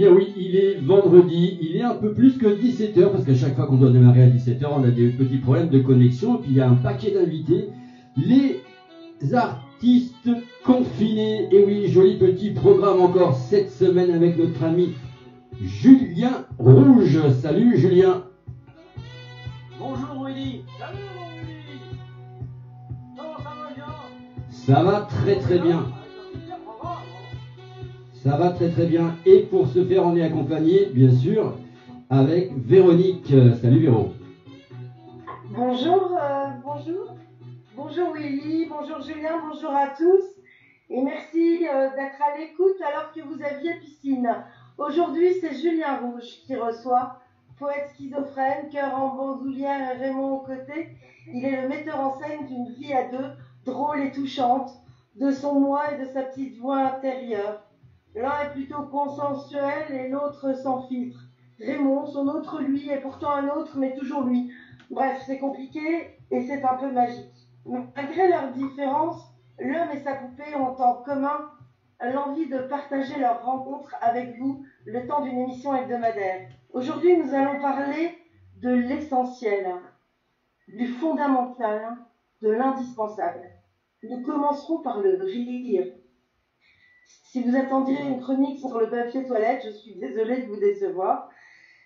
bien oui, il est vendredi, il est un peu plus que 17h, parce qu'à chaque fois qu'on doit démarrer à 17h, on a des petits problèmes de connexion, et puis il y a un paquet d'invités. Les artistes confinés, et oui, joli petit programme encore cette semaine avec notre ami Julien Rouge. Salut Julien. Bonjour Willy. Salut Willy. Comment ça va bien? Ça va très très bien. Ça va très très bien. Et pour ce faire, on est accompagné, bien sûr, avec Véronique. Salut Véro. Bonjour, bonjour Willy, bonjour Julien, bonjour à tous. Et merci d'être à l'écoute alors que vous aviez piscine. Aujourd'hui, c'est Julien Rouge qui reçoit, poète schizophrène, cœur en bandoulière et Raymond aux côtés. Il est le metteur en scène d'une vie à deux, drôle et touchante, de son moi et de sa petite voix intérieure. L'un est plutôt consensuel et l'autre sans filtre. Raymond, son autre lui, est pourtant un autre, mais toujours lui. Bref, c'est compliqué et c'est un peu magique. Malgré leurs différences, l'homme et sa poupée ont en commun l'envie de partager leur rencontre avec vous le temps d'une émission hebdomadaire. Aujourd'hui, nous allons parler de l'essentiel, du fondamental, de l'indispensable. Nous commencerons par le rire. Si vous attendiez une chronique sur le papier toilette, je suis désolée de vous décevoir.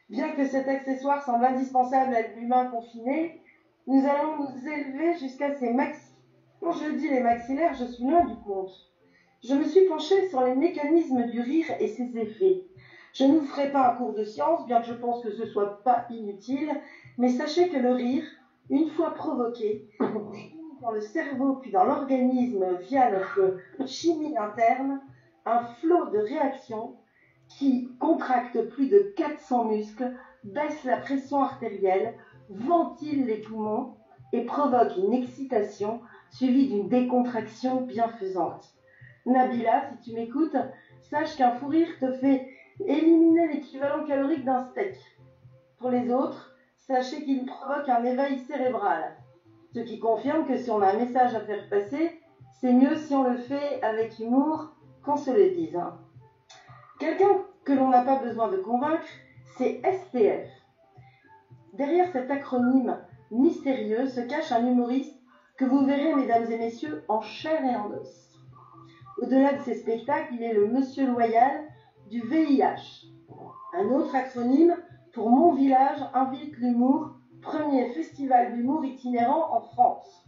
Bien que cet accessoire semble indispensable à l'humain confiné, nous allons nous élever jusqu'à ces maxillaires. Quand je dis les maxillaires, je suis loin du compte. Je me suis penchée sur les mécanismes du rire et ses effets. Je ne vous ferai pas un cours de science, bien que je pense que ce soit pas inutile, mais sachez que le rire, une fois provoqué, dans le cerveau puis dans l'organisme via notre chimie interne, un flot de réactions qui contracte plus de 400 muscles, baisse la pression artérielle, ventile les poumons et provoque une excitation suivie d'une décontraction bienfaisante. Nabila, si tu m'écoutes, sache qu'un fou rire te fait éliminer l'équivalent calorique d'un steak. Pour les autres, sachez qu'il provoque un éveil cérébral, ce qui confirme que si on a un message à faire passer, c'est mieux si on le fait avec humour qu'on se le dise. Quelqu'un que l'on n'a pas besoin de convaincre, c'est STF. Derrière cet acronyme mystérieux se cache un humoriste que vous verrez, mesdames et messieurs, en chair et en os. Au-delà de ces spectacles, il est le monsieur loyal du VIH. Un autre acronyme pour Mon Village invite l'humour, premier festival d'humour itinérant en France.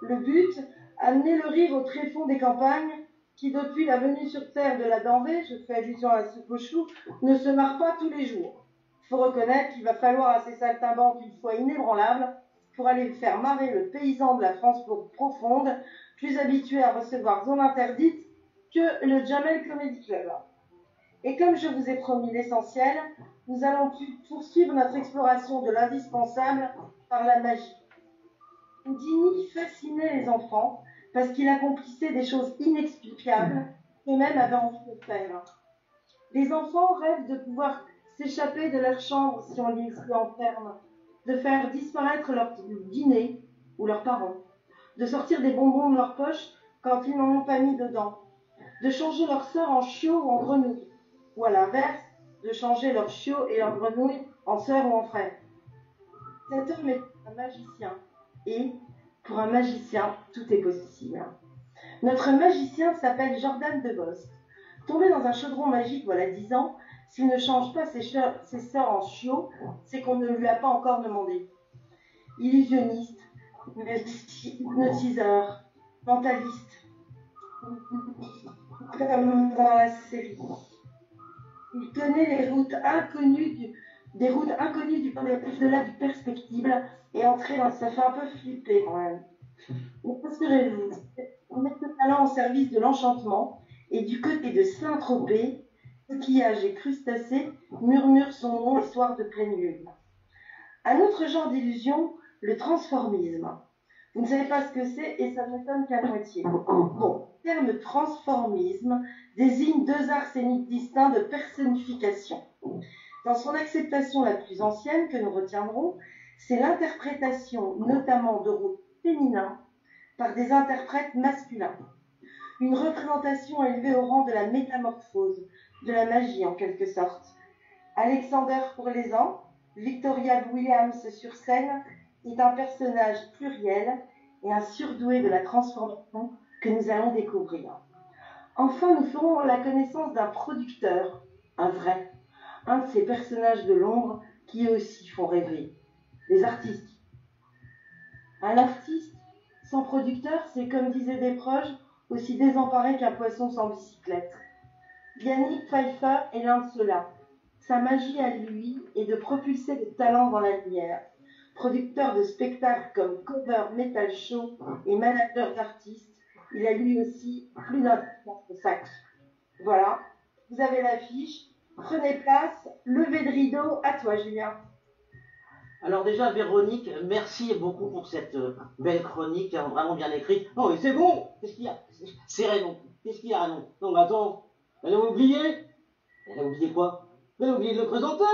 Le but, amener le rire au tréfonds des campagnes qui, depuis la venue sur terre de la denrée, je fais allusion à la soupe aux choux, ne se marre pas tous les jours. Il faut reconnaître qu'il va falloir à ces saltimbanques une foi inébranlable pour aller faire marrer le paysan de la France profonde, plus habitué à recevoir zone interdite que le Jamel Comedy Club. Et comme je vous ai promis l'essentiel, nous allons poursuivre notre exploration de l'indispensable par la magie. Houdini fascinait les enfants parce qu'il accomplissait des choses inexplicables qu'eux-mêmes avaient envie de faire. Les enfants rêvent de pouvoir s'échapper de leur chambre si on les enferme, de faire disparaître leur dîner ou leurs parents, de sortir des bonbons de leur poche quand ils n'en ont pas mis dedans, de changer leur sœur en chiot ou en grenouille, ou à l'inverse, de changer leur chiot et leur grenouille en sœur ou en frère. Cet homme est un magicien, et pour un magicien, tout est possible. Notre magicien s'appelle Jordan Debosc. Tombé dans un chaudron magique voilà 10 ans, s'il ne change pas ses sœurs en chiots, c'est qu'on ne lui a pas encore demandé. Illusionniste, hypnotiseur, mentaliste, comme dans la série. Il connaît les routes inconnues des routes inconnues du au-delà du perspectible et entrer dans ça fait un peu flipper quand même. Mais rassurez-vous, on met ce talent au service de l'enchantement et du côté de Saint-Tropez, coquillages et crustacés murmurent son nom les soirs de pleine lune. Un autre genre d'illusion, le transformisme. Vous ne savez pas ce que c'est et ça m'étonne qu'à moitié. Bon, le terme transformisme désigne deux arts scéniques distincts de personnification. Dans son acceptation la plus ancienne que nous retiendrons, c'est l'interprétation notamment de rôles féminins par des interprètes masculins. Une représentation élevée au rang de la métamorphose, de la magie en quelque sorte. Alexander pour les ans, Victoria Williams sur scène, est un personnage pluriel et un surdoué de la transformation que nous allons découvrir. Enfin, nous ferons la connaissance d'un producteur, un vrai, un de ces personnages de l'ombre qui eux aussi font rêver, les artistes. Un artiste sans producteur, c'est comme disaient des proches, aussi désemparé qu'un poisson sans bicyclette. Yannick Pfeiffer est l'un de ceux-là. Sa magie à lui est de propulser des talents dans la lumière. Producteur de spectacles comme Cover Metal Show et manager d'artistes, il a lui aussi plus d'un sac. Voilà, vous avez l'affiche. Prenez place, levez de rideau, à toi Julien. Alors déjà, Véronique, merci beaucoup pour cette belle chronique, hein, vraiment bien écrite. Non mais c'est bon. Qu'est-ce qu'il y a? C'est Raymond. Qu'est-ce qu'il y a, Raymond? Non mais attends, elle a oublié. Elle a oublié quoi? Elle a oublié de le présenter.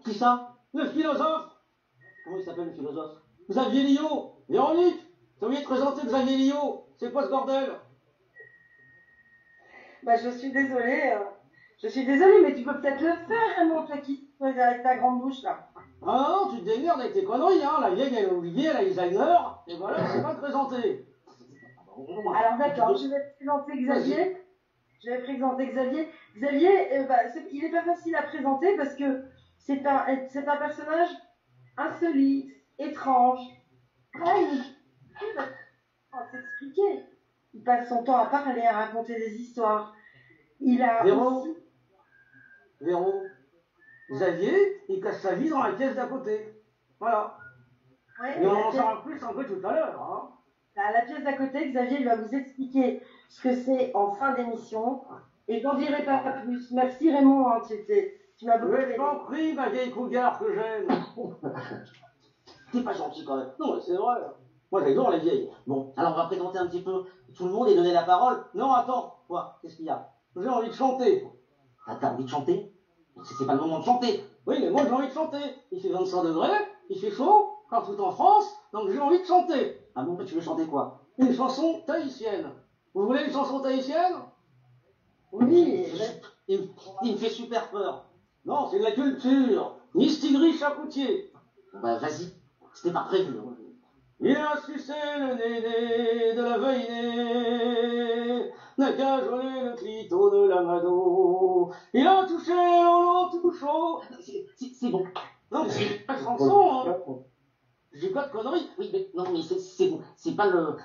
Qui ça? Le philosophe. Comment il s'appelle le philosophe? Xavier Liot. Véronique, t'as oublié de présenter Xavier Liot. C'est quoi ce bordel? Bah, je suis désolée, mais tu peux peut-être le faire, Raymond, toi qui avec ta grande bouche là. Ah non, tu te démerdes avec tes conneries, hein. La vieille, elle a oublié, elle a designer, et voilà, elle sait pas te présenter. Alors d'accord, je vais présenter Xavier. Xavier, il n'est pas facile à présenter parce que c'est un personnage insolite, étrange. On s'expliquer. Il passe son temps à parler, à raconter des histoires. Il a aussi... Véro, Xavier, il casse sa vie dans la pièce d'à côté. Voilà. Ouais, et on en saura plus un peu tout à l'heure. Hein. À la pièce d'à côté, Xavier il va vous expliquer ce que c'est en fin d'émission. Et je n'en dirai pas plus. Merci Raymond, hein, tu m'as beaucoup aidé. Je t'en prie, ma vieille cougar que j'aime. T'es pas gentil quand même. Non, mais c'est vrai. Moi, j'adore les vieilles. Bon, alors on va présenter un petit peu tout le monde et donner la parole. Non, attends. Quoi? Qu'est-ce qu'il y a? J'ai envie de chanter. T'as envie de chanter? C'est pas le moment de chanter. Oui, mais moi j'ai envie de chanter. Il fait 25 degrés, il fait chaud, partout en France, donc j'ai envie de chanter. Ah bon, tu veux chanter quoi? Une chanson tahitienne. Vous voulez une chanson tahitienne? Oui. Il me fait super peur. Non, c'est de la culture. Nistigri Chacoutier. Bah vas-y, c'était pas prévu. Il a sucé le néné de la veinée, n'a cajolé le clito de la mado. Il a touché au tout chaud. C'est bon. Non, mais c'est pas de chanson, hein. J'ai pas de conneries. Oui, mais non, mais c'est bon. C'est pas le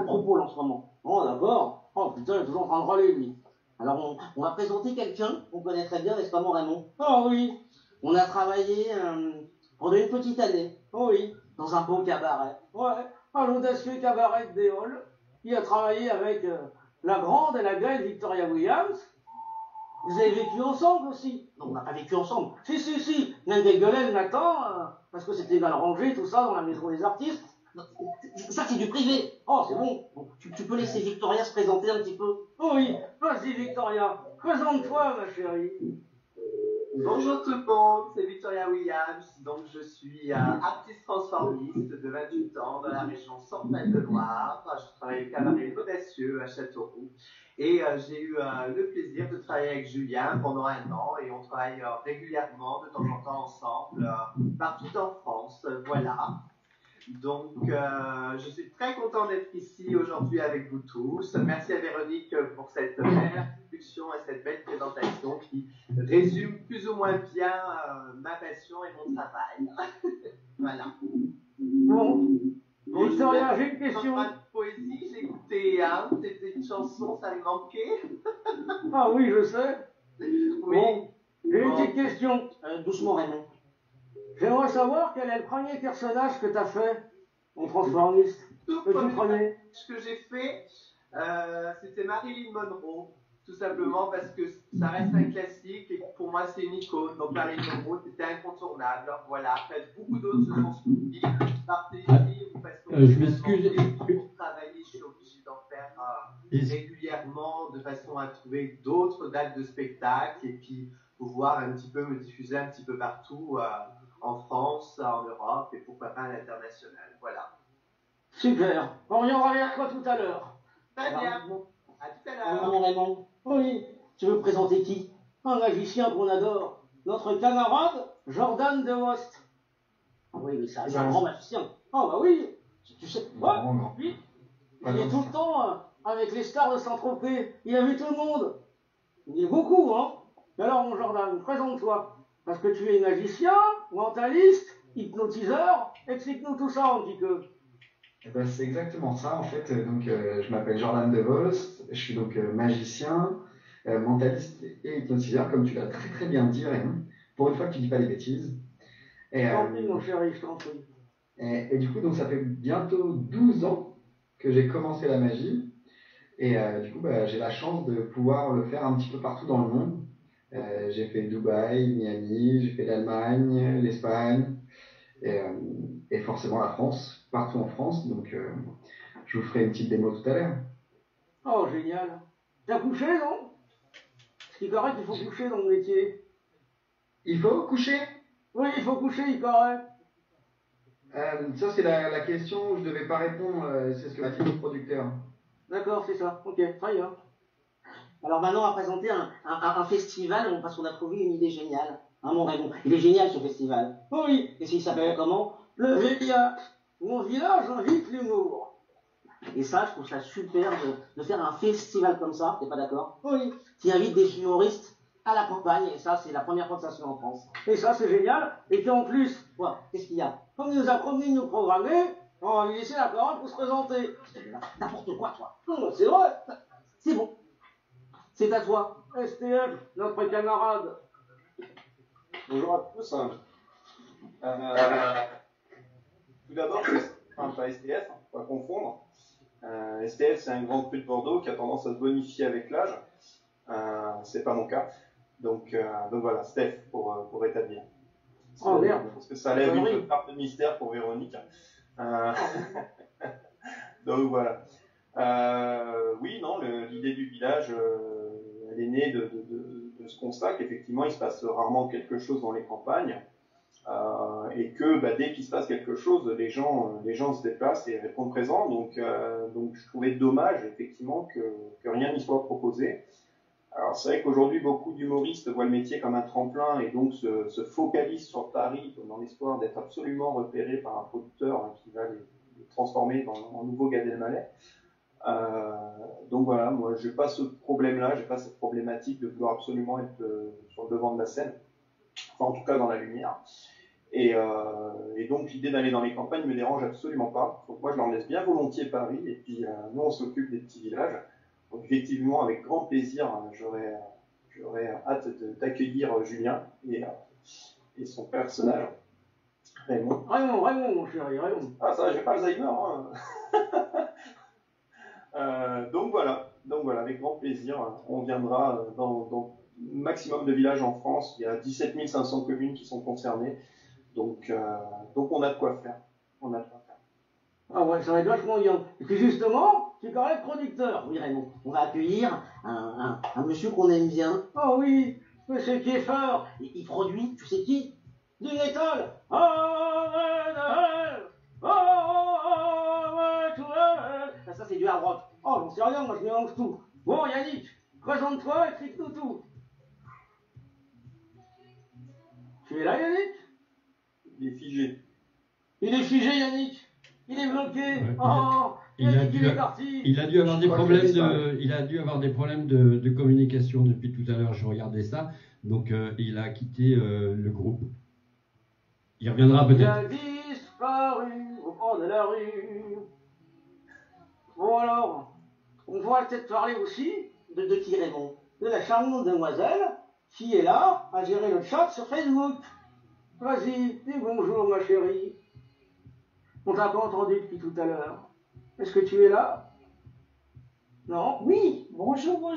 propos, là, en ce moment. Oh, d'accord. Oh, putain, il est toujours en train de râler, lui. Alors, on va présenter quelqu'un qu'on connaît très bien, n'est-ce pas, mon Raymond? Ah oui. On a travaillé pendant une petite année. Oh oui. Dans un beau cabaret. Ouais. Un audacieux cabaret de Déol. Il a travaillé avec la grande et la belle Victoria Williams. Vous avez vécu ensemble aussi? Non, on n'a pas vécu ensemble. Si. Même des gueulets Nathan, parce que c'était mal rangé, tout ça, dans la maison des artistes. Non, ça, c'est du privé. Oh, c'est bon. Bon tu peux laisser Victoria se présenter un petit peu? Oh oui. Vas-y, Victoria. Présente-toi, ma chérie. Bonjour tout le monde, c'est Victoria Williams, donc je suis artiste transformiste de 28 ans dans la région Centre-Val-de-Loire. Je travaille au cabaret L'Audacieux à Châteauroux et j'ai eu le plaisir de travailler avec Julien pendant 1 an et on travaille régulièrement de temps en temps ensemble partout en France, voilà. Donc, je suis très content d'être ici aujourd'hui avec vous tous. Merci à Véronique pour cette belle introduction et cette belle présentation qui résume plus ou moins bien ma passion et mon travail. Voilà. Bon, Victoria, j'ai une question. Pas de poésie, j'ai écouté c'était une chanson, ça me manquait. Ah oui, je sais. Oui. Bon, j'ai une petite question. Doucement, Raymond. J'aimerais savoir quel est le premier personnage que tu as fait en transformiste. Tout Le premier premier. personnage que j'ai fait, c'était Marilyn Monroe. Tout simplement parce que ça reste un classique et pour moi c'est une icône. Donc Marilyn Monroe c'était incontournable. Voilà. Après beaucoup d'autres se sont suivis par plaisir ou parce qu'on je m'excuse. pour travailler, je suis obligé d'en faire régulièrement de façon à trouver d'autres dates de spectacle et puis pouvoir un petit peu me diffuser un petit peu partout en France, en Europe et pourquoi pas à l'international. Voilà. Super. On y aura l'air quoi tout à l'heure. Très bien. À tout à l'heure. Raymond. Oui. Tu veux présenter qui? Un magicien qu'on adore. Notre camarade, Jordan de Wost. Ah oui, mais c'est un grand magicien. Ah bah oui, tu sais, lui, il est tout le temps avec les stars de Saint-Tropez. Il a vu tout le monde. Il est beaucoup, hein. Et alors, mon Jordan, présente-toi. Parce que tu es magicien, mentaliste, hypnotiseur. Explique-nous tout ça un petit peu. Eh ben, c'est exactement ça, en fait. Je m'appelle Jordan De Vos, je suis donc magicien, mentaliste et hypnotiseur, comme tu l'as très très bien dit, Raymond. Pour une fois que tu dis pas des bêtises. Et, Tant pis, mon chéri, je t'en prie. Et du coup, donc, ça fait bientôt 12 ans que j'ai commencé la magie. Et du coup, j'ai la chance de pouvoir le faire un petit peu partout dans le monde. J'ai fait Dubaï, Miami, j'ai fait l'Allemagne, l'Espagne et forcément la France, partout en France. Donc, je vous ferai une petite démo tout à l'heure. Oh, génial. T'as couché, non? Parce qu'il paraît qu'il faut coucher dans le métier. Il faut coucher? Oui, il faut coucher, il paraît. Ça, c'est la question où je devais pas répondre. C'est ce que m'a dit le producteur. D'accord, c'est ça. Ok, très bien. Alors maintenant, on va présenter un festival parce qu'on a trouvé une idée géniale. Hein, mon Raymond? Il est génial, ce festival. Oui. Et s'il s'appelait comment? Le village. Mon village invite l'humour. Et ça, je trouve ça super de faire un festival comme ça. T'es pas d'accord? Oui. Qui invite des humoristes à la campagne. Et ça, c'est la première fois que ça se fait en France. Et ça, c'est génial. Et puis en plus, qu'est-ce qu'il y a? Comme il nous a promis de nous programmer, on va lui laisser la parole pour se présenter. N'importe quoi, toi. Non, c'est vrai. C'est bon. C'est à toi, STF, notre camarade. Bonjour à tous. Tout d'abord, pas STF, faut pas confondre. STF, c'est un grand cru de Bordeaux qui a tendance à se bonifier avec l'âge. C'est pas mon cas. Donc voilà, Steph pour établir. Oh merde. Parce que ça lève une part de mystère pour Véronique. Donc voilà. Oui, non, l'idée du village, elle est née de ce constat qu'effectivement il se passe rarement quelque chose dans les campagnes et que dès qu'il se passe quelque chose, les gens se déplacent et répondent présent. Donc je trouvais dommage effectivement que rien n'y soit proposé. Alors c'est vrai qu'aujourd'hui beaucoup d'humoristes voient le métier comme un tremplin et donc se focalisent sur Paris dans l'espoir d'être absolument repérés par un producteur qui va les transformer en nouveau Gad Elmaleh. Donc voilà, moi j'ai pas ce problème-là, j'ai pas cette problématique de vouloir absolument être sur le devant de la scène, enfin en tout cas dans la lumière. Et donc l'idée d'aller dans les campagnes me dérange absolument pas. Donc moi je leur laisse bien volontiers Paris et puis nous on s'occupe des petits villages. Donc effectivement avec grand plaisir j'aurais hâte d'accueillir Julien et son personnage Raymond. Raymond mon chéri, Raymond. Ah ça, j'ai pas Alzheimer hein. Donc voilà, avec grand plaisir, on viendra dans maximum de villages en France. Il y a 17 500 communes qui sont concernées, donc on a de quoi faire. Ah ouais, ça va être vachement bien. Et puis justement, tu parlais de producteur. Oui Raymond, on va accueillir un monsieur qu'on aime bien. Oh oui, monsieur qui est fort. Il produit, tu sais qui? Du métal. Ça c'est du hard rock. Oh, j'en sais rien, moi je mélange tout. Bon, Yannick, présente-toi, explique-nous tout. Tu es là, Yannick? Il est figé. Il est figé, Yannick. Il est bloqué. Ouais, il a dû avoir des problèmes de communication depuis tout à l'heure. Je regardais ça. Donc, il a quitté le groupe. Il reviendra peut-être. Il a disparu au bord de la rue. Bon alors, on va peut-être parler aussi de qui, Raymond? De la charmante demoiselle qui est là à gérer le chat sur Facebook. Vas-y, dis bonjour ma chérie. On t'a pas entendu depuis tout à l'heure. Est-ce que tu es là? Non? Oui, bonjour.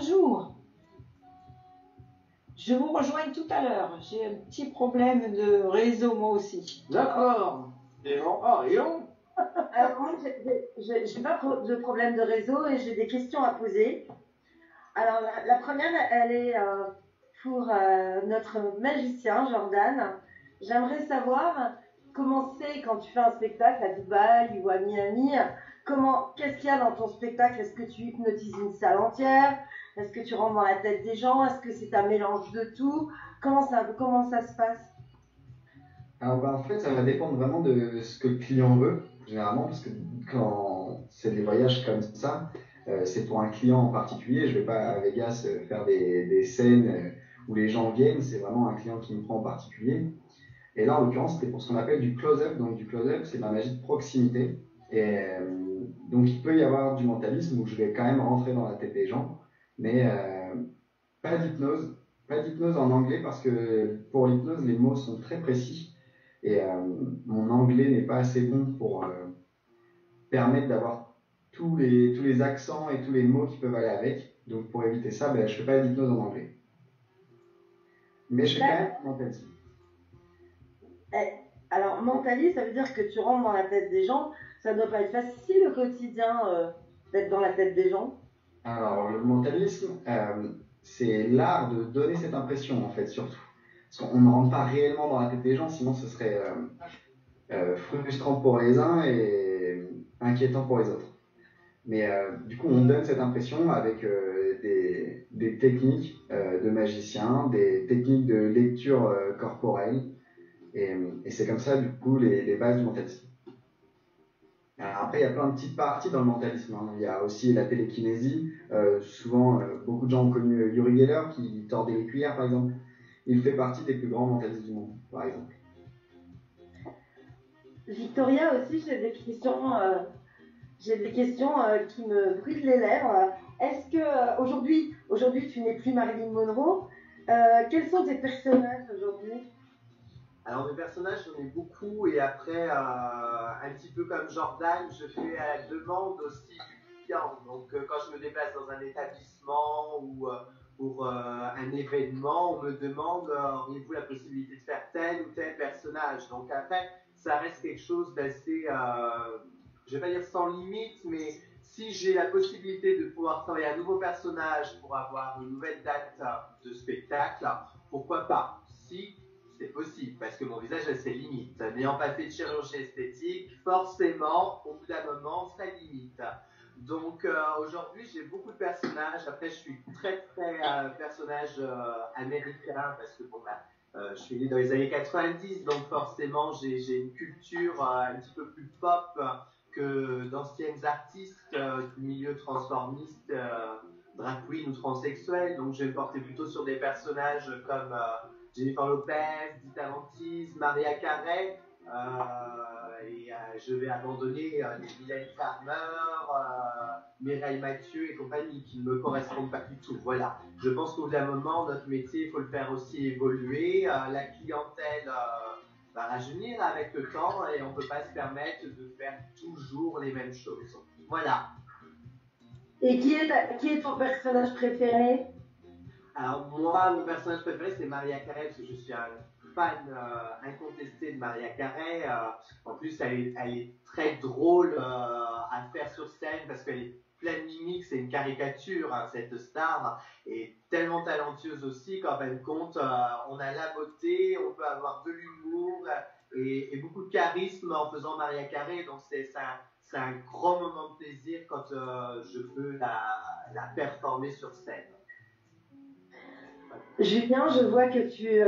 Je vous rejoins tout à l'heure. J'ai un petit problème de réseau moi aussi. D'accord. Et non? Ah, et on? Alors moi, j'ai pas de problème de réseau et j'ai des questions à poser. Alors la première, elle est pour notre magicien Jordan. J'aimerais savoir comment c'est quand tu fais un spectacle à Dubaï ou à Miami. Qu'est-ce qu'il y a dans ton spectacle? Est-ce que tu hypnotises une salle entière? Est-ce que tu rentres dans la tête des gens? Est-ce que c'est un mélange de tout? Comment ça se passe? Alors en fait, ça va dépendre vraiment de ce que le client veut, généralement, parce que quand c'est des voyages comme ça, c'est pour un client en particulier. Je vais pas à Vegas faire des scènes où les gens viennent, c'est vraiment un client qui me prend en particulier. Et là, en l'occurrence, c'était pour ce qu'on appelle du close-up. Donc du close-up, c'est ma magie de proximité. Et donc il peut y avoir du mentalisme où je vais quand même rentrer dans la tête des gens, mais pas d'hypnose. Pas d'hypnose en anglais parce que pour l'hypnose, les mots sont très précis. Et mon anglais n'est pas assez bon pour permettre d'avoir tous les accents et tous les mots qui peuvent aller avec. Donc pour éviter ça, ben, je fais pas d'hypnose en anglais. Mais je fais quand même mentalisme. Alors, mentaliste, ça veut dire que tu rentres dans la tête des gens. Ça doit pas être facile au quotidien d'être dans la tête des gens. Alors le mentalisme, c'est l'art de donner cette impression en fait surtout. Parce qu'on ne rentre pas réellement dans la tête des gens, sinon ce serait frustrant pour les uns et inquiétant pour les autres. Mais du coup, on donne cette impression avec des techniques de magicien, des techniques de lecture corporelle, et c'est comme ça, du coup, les bases du mentalisme. Alors après, il y a plein de petites parties dans le mentalisme. Hein. Il y a aussi la télékinésie. Souvent, beaucoup de gens ont connu Uri Geller qui tordait les cuillères, par exemple. Il fait partie des plus grands mentalistes du monde, par exemple. Victoria aussi, j'ai des questions qui me brûlent les lèvres. Est-ce que aujourd'hui tu n'es plus Marilyn Monroe? Quels sont tes personnages aujourd'hui? Alors mes personnages, j'en ai beaucoup et après, un petit peu comme Jordan, je fais à la demande aussi du client. Donc quand je me déplace dans un établissement ou pour un événement, on me demande auriez-vous la possibilité de faire tel ou tel personnage. Donc après, ça reste quelque chose d'assez, je vais pas dire sans limite, mais si j'ai la possibilité de pouvoir travailler un nouveau personnage pour avoir une nouvelle date de spectacle, pourquoi pas? Si c'est possible, parce que mon visage a ses limites. N'ayant pas fait de chirurgie esthétique, forcément, au bout d'un moment, ça limite. Donc aujourd'hui, j'ai beaucoup de personnages. Après, je suis très personnage américain, parce que bon, je suis né dans les années 90, donc forcément, j'ai une culture un petit peu plus pop que d'anciennes artistes du milieu transformiste, drag queen ou transsexuel. Donc je vais me porter plutôt sur des personnages comme Jennifer Lopez, Dita Lantis, Maria Carey, et je vais abandonner les Mylène Farmer, Mireille Mathieu et compagnie qui ne me correspondent pas du tout. Voilà. Je pense qu'au bout d'un moment, notre métier, il faut le faire aussi évoluer. La clientèle va rajeunir avec le temps et on ne peut pas se permettre de faire toujours les mêmes choses. Voilà. Et qui est ton personnage préféré? Alors moi, mon personnage préféré, c'est Maria Carey, parce que je suis un fan incontesté de Maria Carey. En plus, elle est très drôle à faire sur scène, parce qu'elle est pleine de mimiques, c'est une caricature, hein, cette star, et tellement talentueuse aussi qu'en fin de compte, on a la beauté, on peut avoir de l'humour et beaucoup de charisme en faisant Maria Carey, donc c'est un grand moment de plaisir quand je peux la performer sur scène. Julien, je vois que tu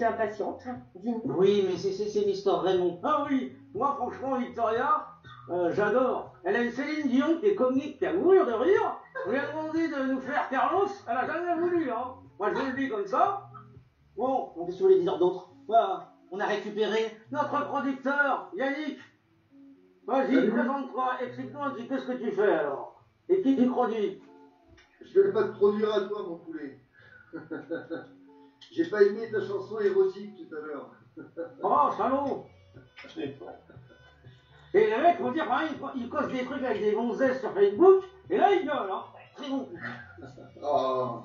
impatientes. Dis-nous. Oui, mais c'est une histoire vraiment. Ah oui, moi franchement, Victoria, j'adore. Elle a une Céline Dion qui est comique, qui a mourir de rire. Je lui ai demandé de nous faire Carlos, elle a jamais voulu, hein. Moi je vous le dis comme ça. Bon, qu'est-ce que vous voulez dire d'autre? Voilà, on a récupéré notre producteur, Yannick. Vas-y, présente-toi, explique-nous un petit peu ce que tu fais alors. Et qui tu produis? Je vais pas te produire à toi, mon poulet. J'ai pas aimé ta chanson érotique tout à l'heure. Oh, salaud! Et les mecs vont dire, pareil, ils causent des trucs avec des gonzesses sur Facebook, et là ils gueulent, hein. Très bon. Oh.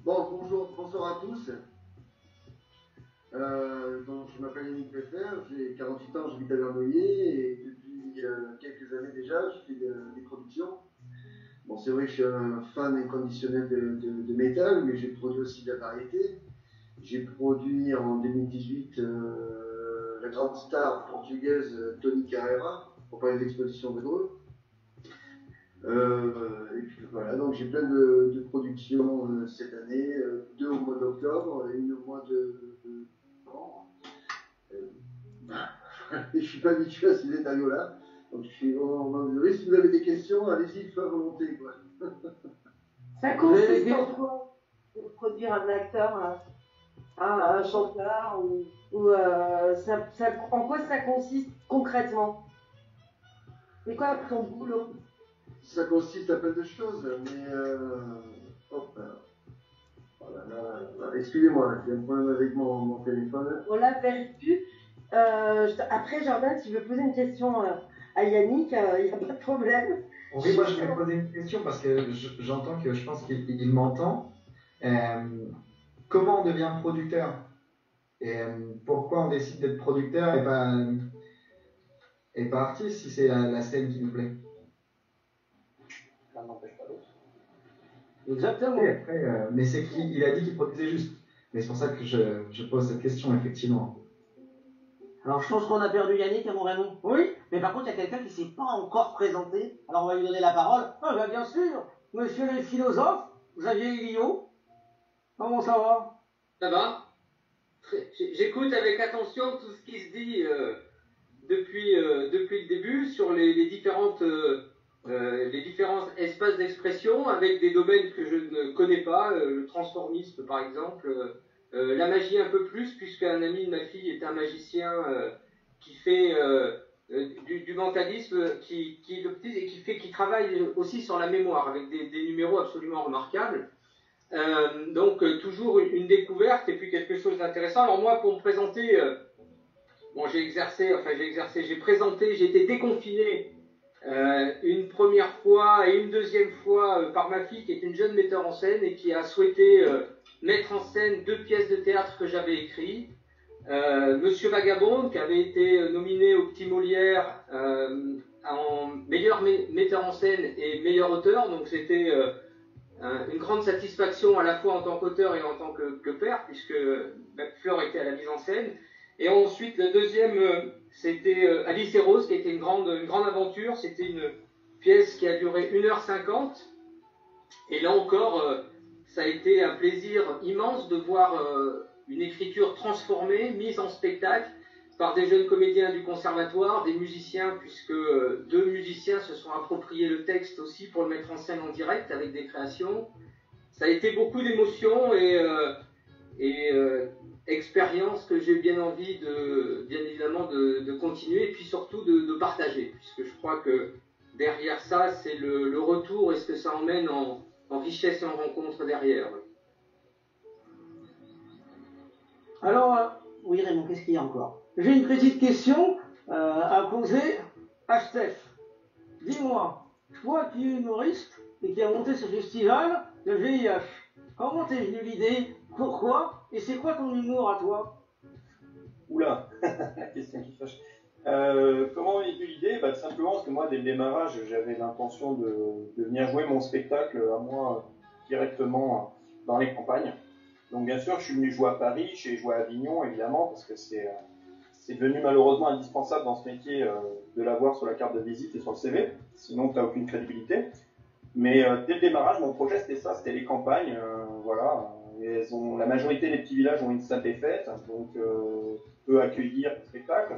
Bon, bonsoir à tous. Donc, je m'appelle Yannick Peffer, j'ai 48 ans, j'habite à Vernouillet, et depuis quelques années déjà, je fais des productions. Bon, c'est vrai que je suis un fan inconditionnel de métal, mais j'ai produit aussi de la variété. J'ai produit en 2018 la grande star portugaise Tony Carreira, pour parler d'exposition de Gaulle. Et puis voilà, donc j'ai plein de productions cette année, 2 au mois d'octobre et une au mois de novembre. Je suis pas habitué à ces scénarios-là. Donc je suis vraiment désolé. Si vous avez des questions, allez-y, faites volonté, quoi. Ça consiste en quoi de produire un acteur, un chanteur ou en quoi ça consiste concrètement? C'est quoi ton boulot? Ça consiste à plein de choses, mais excusez-moi, j'ai un problème avec mon téléphone. On l'a perdu. Après, Jordan, si tu veux poser une question à Yannick, il n'y a pas de problème. Oui, moi je voulais poser une question parce que j'entends que je pense qu'il m'entend. Comment on devient producteur? Et pourquoi on décide d'être producteur et pas artiste si c'est la scène qui nous plaît? Ça n'empêche pas l'autre. Exactement. Et après, mais c'est il a dit qu'il produisait juste. Mais c'est pour ça que je pose cette question, effectivement. Alors je pense qu'on a perdu Yannick à mon Raymond. Oui, mais par contre il y a quelqu'un qui ne s'est pas encore présenté. Alors on va lui donner la parole. Ah ben bien sûr, monsieur le philosophe, Xavier Iliot. Comment ça va? Ça va? J'écoute avec attention tout ce qui se dit depuis le début sur les différents espaces d'expression avec des domaines que je ne connais pas, le transformisme par exemple, la magie un peu plus puisqu'un ami de ma fille est un magicien qui fait du mentalisme, qui travaille aussi sur la mémoire avec des numéros absolument remarquables. Donc toujours une découverte et puis quelque chose d'intéressant. Alors moi, pour me présenter, j'ai été déconfiné une première fois et une deuxième fois par ma fille qui est une jeune metteur en scène et qui a souhaité mettre en scène 2 pièces de théâtre que j'avais écrites. Monsieur Vagabond qui avait été nominé au Petit Molière en meilleur metteur en scène et meilleur auteur, donc c'était une grande satisfaction à la fois en tant qu'auteur et en tant que père, puisque Fleur était à la mise en scène. Et ensuite, le deuxième, c'était Alice et Rose, qui était une grande aventure. C'était une pièce qui a duré 1h50. Et là encore, ça a été un plaisir immense de voir une écriture transformée, mise en spectacle par des jeunes comédiens du conservatoire, des musiciens, puisque 2 musiciens se sont appropriés le texte aussi pour le mettre en scène en direct avec des créations. Ça a été beaucoup d'émotions et expérience que j'ai bien envie bien évidemment de continuer et puis surtout de partager, puisque je crois que derrière ça, c'est le retour et ce que ça emmène en richesse et en rencontre derrière. Alors, oui Raymond, qu'est-ce qu'il y a encore? J'ai une petite question à poser à Steph. Dis-moi, toi qui es humoriste et qui a monté ce festival, le VIH, comment t'es venu l'idée? Pourquoi? Et c'est quoi ton humour à toi? Oula, la question qui fâche. Comment est venue l'idée? Tout simplement parce que moi, dès le démarrage, j'avais l'intention de venir jouer mon spectacle à moi directement dans les campagnes. Donc bien sûr, je suis venu jouer à Paris, j'ai joué à Avignon évidemment, parce que c'est devenu malheureusement indispensable dans ce métier de l'avoir sur la carte de visite et sur le CV, sinon tu n'as aucune crédibilité. Mais dès le démarrage, mon projet c'était ça, c'était les campagnes, voilà. Et la majorité des petits villages ont une salle des fêtes, donc peut accueillir le spectacle.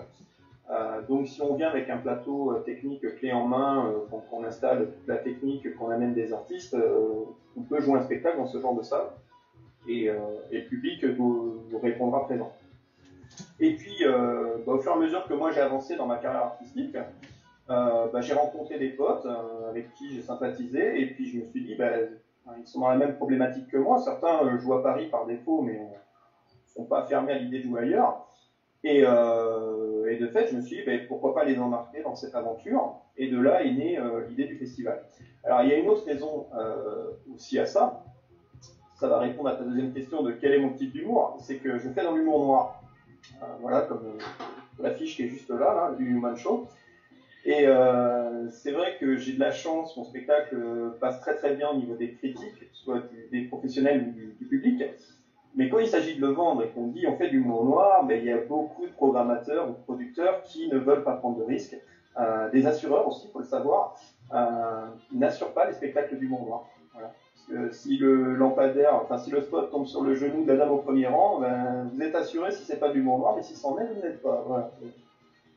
Donc si on vient avec un plateau technique clé en main, qu'on installe toute la technique, qu'on amène des artistes, on peut jouer un spectacle dans ce genre de salle. Et le public nous répondra présent. Et puis, au fur et à mesure que moi j'ai avancé dans ma carrière artistique, j'ai rencontré des potes avec qui j'ai sympathisé, et puis je me suis dit, ils sont dans la même problématique que moi. Certains jouent à Paris par défaut, mais ne sont pas fermés à l'idée de jouer ailleurs. Et de fait, je me suis dit, pourquoi pas les embarquer dans cette aventure. Et de là est née l'idée du festival. Alors, il y a une autre raison aussi à ça. Ça va répondre à ta deuxième question de quel est mon type d'humour. C'est que je fais dans l'humour noir. Voilà, comme l'affiche qui est juste là, du Human Show. Et c'est vrai que j'ai de la chance, mon spectacle passe très très bien au niveau des critiques, soit des professionnels ou du public. Mais quand il s'agit de le vendre et qu'on dit on fait de l'humour noir, il y a beaucoup de programmateurs ou de producteurs qui ne veulent pas prendre de risques. Des assureurs aussi, il faut le savoir. n'assure pas les spectacles d'humour noir. Voilà. Parce que si le lampadaire, enfin si le spot tombe sur le genou de la dame au premier rang, ben, vous êtes assuré si c'est pas de l'humour noir, mais si c'en est, vous n'êtes pas. Voilà.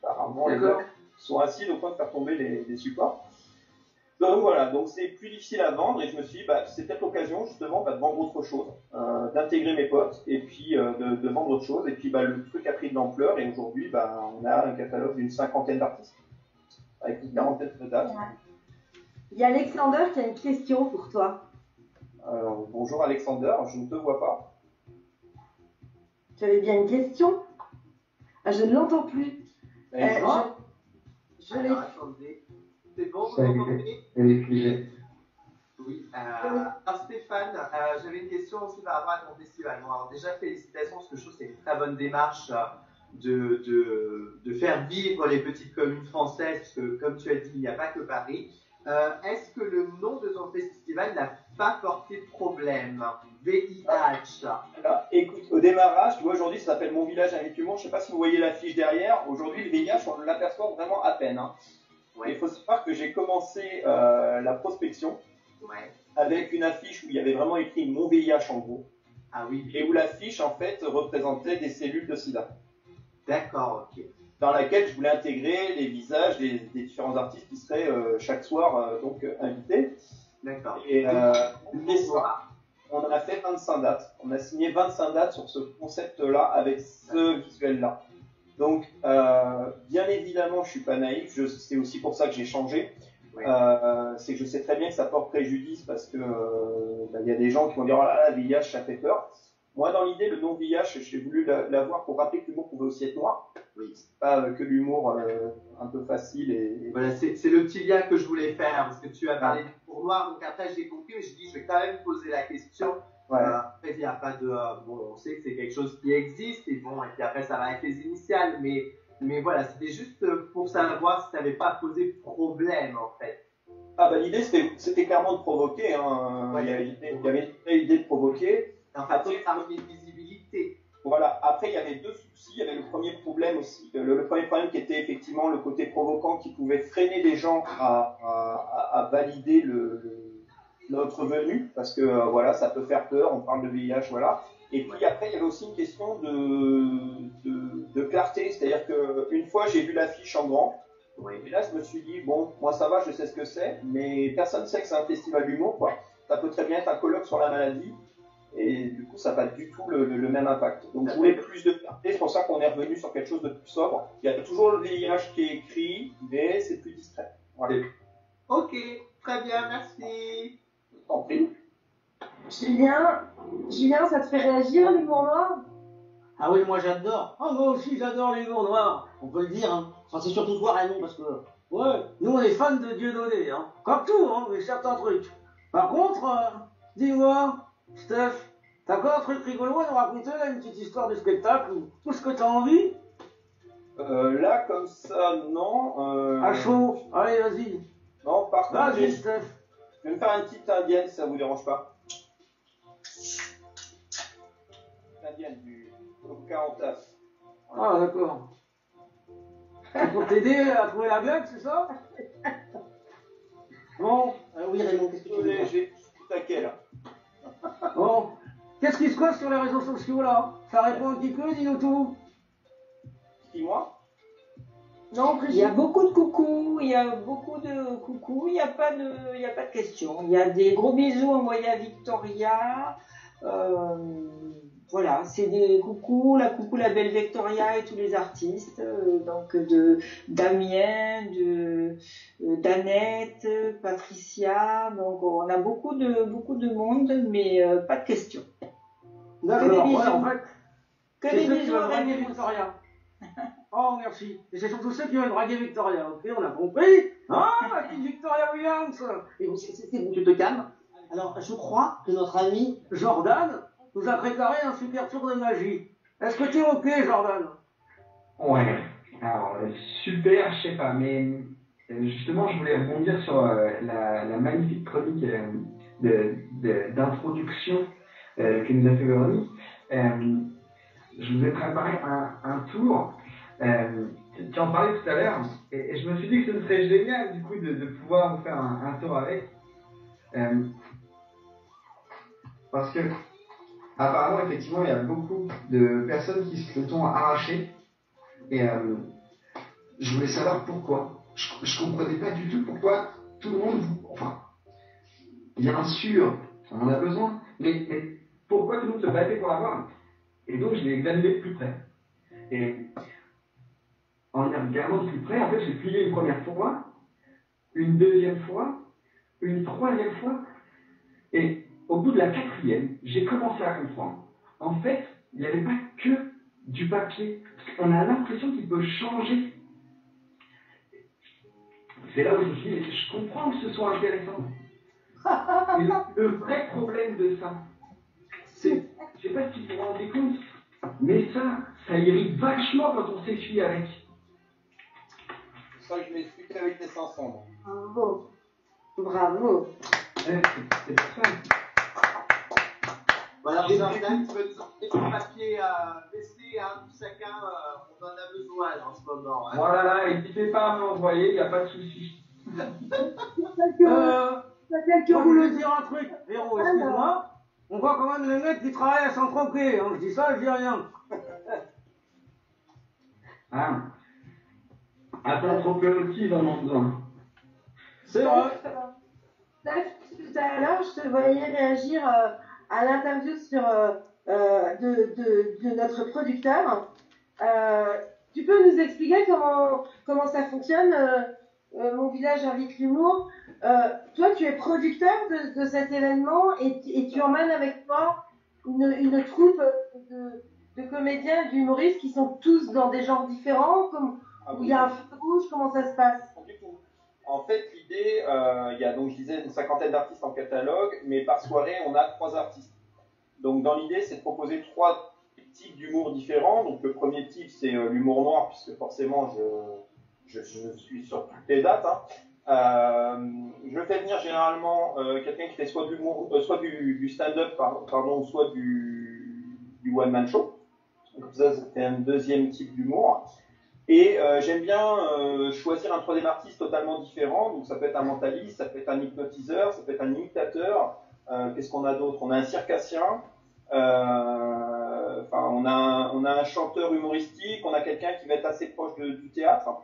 Apparemment, les gars sont acides au point de faire tomber les supports. Donc voilà, donc c'est plus difficile à vendre et je me suis dit, bah, c'est peut-être l'occasion justement de vendre autre chose, d'intégrer mes potes et puis de vendre autre chose. Et puis bah, le truc a pris de l'ampleur et aujourd'hui, bah, on a un catalogue d'une 50aine d'artistes avec une 40aine de dates. Il y a Alexander qui a une question pour toi. Alors, bonjour Alexander, je ne te vois pas. Tu avais bien une question? Ah, je ne l'entends plus. Je l'ai. Attendez. C'est bon, vous m'entendez? Elle est figée. Oui. Alors Stéphane, j'avais une question aussi par rapport à ton festival. Bon, alors déjà, félicitations, parce que je trouve que c'est une très bonne démarche de faire vivre les petites communes françaises, parce que comme tu as dit, il n'y a pas que Paris. Est-ce que le nom de ton festival n'a pas porté problème? VIH. Alors, écoute, au démarrage, tu vois, aujourd'hui, ça s'appelle Mon Village avec Humour. Je ne sais pas si vous voyez l'affiche derrière. Aujourd'hui, le VIH, on l'aperçoit vraiment à peine. Hein. Ouais. Il faut savoir que j'ai commencé la prospection avec une affiche où il y avait vraiment écrit Mon VIH en gros. Ah oui. Et où l'affiche, en fait, représentait des cellules de sida. D'accord, ok. Dans laquelle je voulais intégrer les visages des différents artistes qui seraient chaque soir donc invités. D'accord. Et on a fait 25 dates. On a signé 25 dates sur ce concept-là avec ce visuel-là. Donc, bien évidemment, je suis pas naïf. C'est aussi pour ça que j'ai changé. Oui. C'est que je sais très bien que ça porte préjudice parce que y a des gens qui vont dire oh là là, VIH, ça fait peur. Moi, dans l'idée, le nom VIH, j'ai voulu l'avoir pour rappeler que l'humour pouvait aussi être noir. Oui. C'est pas que l'humour un peu facile et... Voilà, c'est le petit lien que je voulais faire, parce que tu as parlé d'humour noir, donc après j'ai compris, mais je dis, je vais quand même poser la question. Ouais. Après, il n'y a pas de... bon, on sait que c'est quelque chose qui existe, et bon, et puis après, ça va avec les initiales, mais voilà, c'était juste pour savoir si ça n'avait pas posé problème, en fait. Ah bah l'idée, c'était clairement de provoquer, hein. Ouais, il y avait une vraie idée de provoquer. Après, ça remet de visibilité. Voilà. Après, il y avait deux soucis. Il y avait le premier problème aussi. Le premier problème qui était effectivement le côté provoquant qui pouvait freiner les gens à valider notre venue. Parce que, voilà, ça peut faire peur. On parle de VIH, voilà. Et puis après, il y avait aussi une question de clarté. C'est-à-dire qu'une fois, j'ai vu l'affiche en grand. Oui. Et là, je me suis dit, bon, moi ça va, je sais ce que c'est. Mais personne ne sait que c'est un festival d'humour, quoi. Ça peut très bien être un colloque sur la maladie. Et du coup, ça n'a pas du tout le même impact. Donc, je voulais plus de clarté. C'est pour ça qu'on est revenu sur quelque chose de plus sobre. Il y a toujours le VIH qui est écrit, mais c'est plus discret. Voilà. Ok, très bien, merci. Je t'en prie. Julien, ça te fait réagir l'humour noir? Ah oui, moi j'adore. Ah, moi aussi j'adore l'humour noir. On peut le dire, hein. Enfin, c'est surtout toi, Raymond, parce que, ouais, nous on est fans de Dieudonné, hein. Comme tout, hein, mais certains trucs. Par contre, dis-moi, Steph, t'as quoi un truc rigolo à nous raconter, là, une petite histoire de spectacle ou tout ce que t'as envie? Là, comme ça, non. À chaud, allez, vas-y. Non, par contre, vas-y, Steph. Je vais me faire une petite indienne, si ça vous dérange pas. Indienne du Pocahontas. Ah, d'accord. C'est pour t'aider à trouver la blague, c'est ça? Bon, oui, Raymond, qu'est-ce que tu veux dire? J'ai tout à quel, là. Bon, qu'est-ce qui se passe sur les réseaux sociaux là? Ça répond un petit peu, dis-nous tout. Dis-moi. Non, il y a beaucoup de coucou, il y a beaucoup de coucou, il n'y a pas de questions. Il y a des gros bisous envoyés à Victoria. Voilà, c'est des coucou la belle Victoria et tous les artistes, donc de Damien, d'Annette, Patricia, donc on a beaucoup de monde, mais pas de questions. D'accord, que des bisous. Ouais, en fait, que des bisous à draguer Victoria. Oh, merci. Et c'est surtout ceux qui veulent draguer Victoria, ok, on a compris. Ah, la petite Victoria Williams. Et c'est bon, tu te calmes. Alors, je crois que notre ami Jordan nous a préparé un super tour de magie. Est-ce que tu es ok, Jordan? Ouais. Alors, super, je sais pas, mais justement, je voulais rebondir sur la magnifique chronique d'introduction que nous a fait Véronique. Je vous ai préparé un tour tu en parlais tout à l'heure, et je me suis dit que ce serait génial du coup de pouvoir vous faire un tour avec. Parce que apparemment, effectivement, il y a beaucoup de personnes qui se le sont arrachées. Et je voulais savoir pourquoi. Je comprenais pas du tout pourquoi tout le monde, enfin, bien sûr, on en a besoin, mais pourquoi tout le monde se battait pour l'avoir. Et donc, je l'ai examiné de plus près. Et en y regardant de plus près, en fait, j'ai plié une première fois, une deuxième fois, une troisième fois, et au bout de la quatrième, j'ai commencé à comprendre. En fait, il n'y avait pas que du papier. On a l'impression qu'il peut changer. C'est là où je me suis dit, je comprends que ce soit intéressant. Mais le vrai problème de ça, c'est, je sais pas si vous vous rendez compte, mais ça irrite vachement quand on s'essuie avec. C'est ça que je l'ai expliqué avec les 500. Bravo. Bravo. C'est pour ça. Alors, Jordan, tu veux nous emmener ton papier à baisser, hein, tout chacun, on en a besoin en ce moment. Hein. Voilà, n'hésitez pas à m'envoyer, il n'y a pas de souci. Je voulais dire un truc, Véro, excuse-moi. On voit quand même les mecs qui travaillent à Saint-Tropez, hein. Je dis ça, je dis rien. Ah. Attends, trop que aussi, ils en ont besoin. C'est vrai. Tout à l'heure, je te voyais réagir à l'interview de notre producteur. Tu peux nous expliquer comment ça fonctionne, Mon village invite l'humour. Toi, tu es producteur de cet événement et tu emmènes avec toi une troupe de comédiens, d'humoristes qui sont tous dans des genres différents, où il y a un fil rouge, comment ça se passe? Du tout. En fait, l'idée, il y a donc, je disais, une cinquantaine d'artistes en catalogue, mais par soirée, on a 3 artistes. Donc, dans l'idée, c'est de proposer 3 types d'humour différents. Donc, le premier type, c'est l'humour noir, puisque forcément, je suis sur toutes les dates. Je fais venir généralement quelqu'un qui fait soit du stand-up, pardon, soit du one-man show. Donc, ça fait un deuxième type d'humour. Et j'aime bien choisir un troisième artiste totalement différent. Donc ça peut être un mentaliste, ça peut être un hypnotiseur, ça peut être un imitateur. Qu'est-ce qu'on a d'autre? On a un circassien. On a un chanteur humoristique. On a quelqu'un qui va être assez proche du théâtre.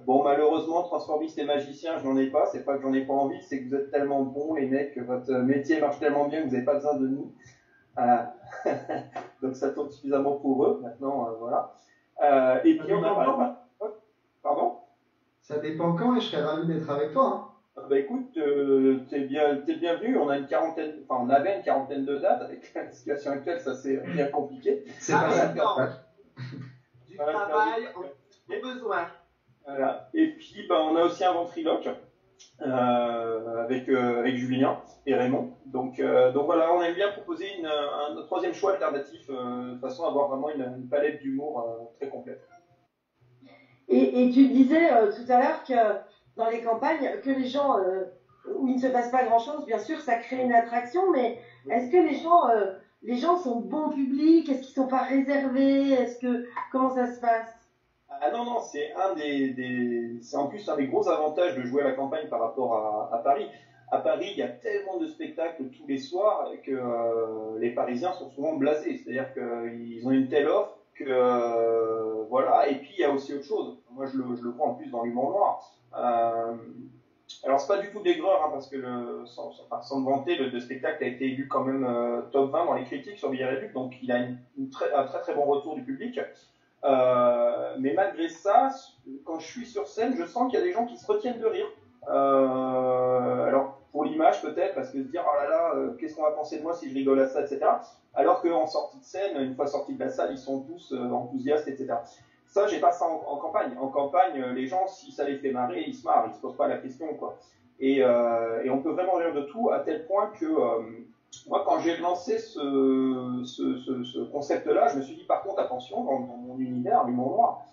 Bon, malheureusement, transformiste et magicien, je n'en ai pas. C'est pas que j'en ai pas envie, c'est que vous êtes tellement bons, les mecs, que votre métier marche tellement bien que vous n'avez pas besoin de nous. Donc ça tourne suffisamment pour eux. Maintenant, voilà. Et puis on a Pardon? Ça dépend quand et je serais ravi d'être avec toi. Bah écoute, t'es bienvenu. On a on avait une quarantaine de dates. Avec la situation actuelle, ça c'est bien compliqué. C'est pas ça. Du travail, on a besoin. Voilà. Et puis on a aussi un ventriloque avec Julien et Raymond. Donc voilà, on aime bien proposer un troisième choix alternatif de façon à avoir vraiment une palette d'humour très complète. Et tu disais tout à l'heure que dans les campagnes, que les gens, où il ne se passe pas grand-chose, bien sûr, ça crée une attraction, mais est-ce que les gens sont bons publics? Est-ce qu'ils sont pas réservés? Comment ça se passe? Ah non, c'est c'est en plus un des gros avantages de jouer à la campagne par rapport à Paris. À Paris, il y a tellement de spectacles tous les soirs que les Parisiens sont souvent blasés. C'est-à-dire qu'ils ont une telle offre que voilà. Et puis il y a aussi autre chose. Moi, je le vois en plus dans l'humour noir. Alors c'est pas du tout d'aigreur, parce que sans me vanter, le spectacle a été élu quand même top 20 dans les critiques sur Billet Réduc, donc il a un très très bon retour du public. Mais malgré ça, quand je suis sur scène, je sens qu'il y a des gens qui se retiennent de rire. Alors pour l'image peut-être, parce que se dire oh là là, qu'est-ce qu'on va penser de moi si je rigole à ça, etc. Alors qu'en sortie de scène, une fois sortis de la salle, ils sont tous enthousiastes, etc. Ça, j'ai pas ça en campagne. En campagne, les gens, si ça les fait marrer, ils se marrent, ils se posent pas la question, quoi. Et on peut vraiment rire de tout, à tel point que moi, quand j'ai lancé ce concept-là, je me suis dit, par contre, attention, dans mon univers, l'humour noir,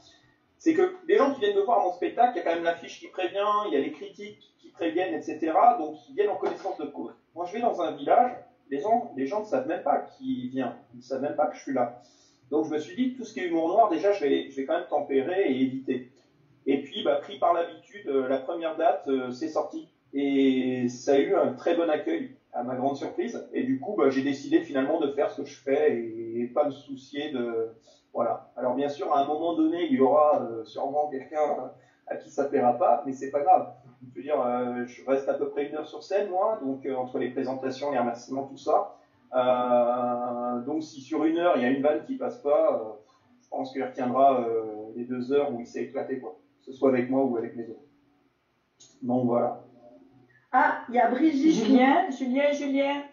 c'est que les gens qui viennent me voir à mon spectacle, il y a quand même l'affiche qui prévient, il y a les critiques qui préviennent, etc. Donc, ils viennent en connaissance de cause. Moi, je vais dans un village, les gens ne savent même pas qui vient, ils ne savent même pas que je suis là. Donc je me suis dit, tout ce qui est humour noir, déjà, je vais quand même tempérer et éviter. Et puis, pris par l'habitude, la première date, c'est sorti. Et ça a eu un très bon accueil, à ma grande surprise. Et du coup, j'ai décidé finalement de faire ce que je fais et pas me soucier de... Voilà. Alors bien sûr, à un moment donné, il y aura sûrement quelqu'un à qui ça plaira pas, mais c'est pas grave. Je veux dire, je reste à peu près 1 heure sur scène, moi, donc entre les présentations, les remerciements, tout ça. Donc si sur 1 heure, il y a une vanne qui passe pas, je pense qu'il retiendra les 2 heures où il s'est éclaté, quoi. Que ce soit avec moi ou avec les autres. Donc voilà. Ah, il y a Brigitte. Julien.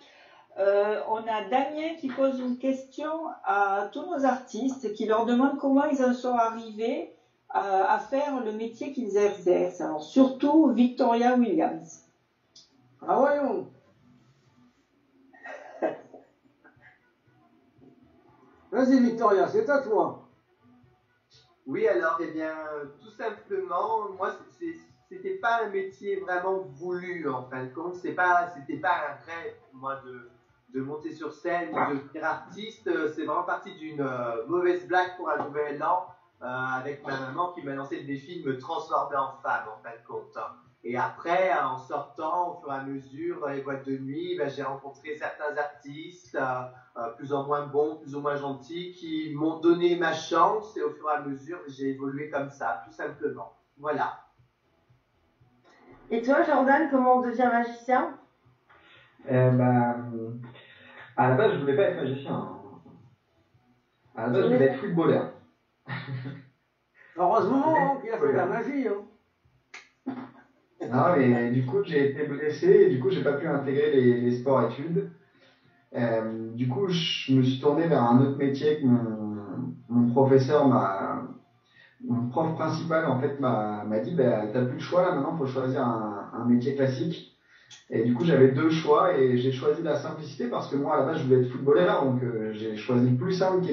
On a Damien qui pose une question à tous nos artistes, qui leur demande comment ils en sont arrivés à faire le métier qu'ils exercent. Alors surtout Victoria Williams. Ah voyons. Vas-y Victoria, c'est à toi. Oui, alors, eh bien, tout simplement, moi, c'était pas un métier vraiment voulu, en fin de compte. C'était pas un rêve, moi, de monter sur scène, de devenir artiste. C'est vraiment parti d'une mauvaise blague pour un nouvel an, avec ma maman qui m'a lancé le défi de me transformer en femme, en fin de compte. Et après, en sortant, au fur et à mesure, dans les boîtes de nuit, j'ai rencontré certains artistes, plus ou moins bons, plus ou moins gentils, qui m'ont donné ma chance, et au fur et à mesure, j'ai évolué comme ça, tout simplement. Voilà. Et toi, Jordan, comment on devient magicien? À la base, je voulais pas être magicien. Hein. À la base, je voulais être footballeur. Heureusement qu'il a fait de la magie. Hein. Non, mais du coup, j'ai été blessé et du coup, j'ai pas pu intégrer les sports-études. Du coup, je me suis tourné vers un autre métier que mon professeur mon prof principal, en fait, m'a dit, t'as plus de choix là, maintenant, faut choisir un métier classique. Et du coup, j'avais 2 choix et j'ai choisi la simplicité parce que moi, à la base, je voulais être footballeur, donc j'ai choisi le plus simple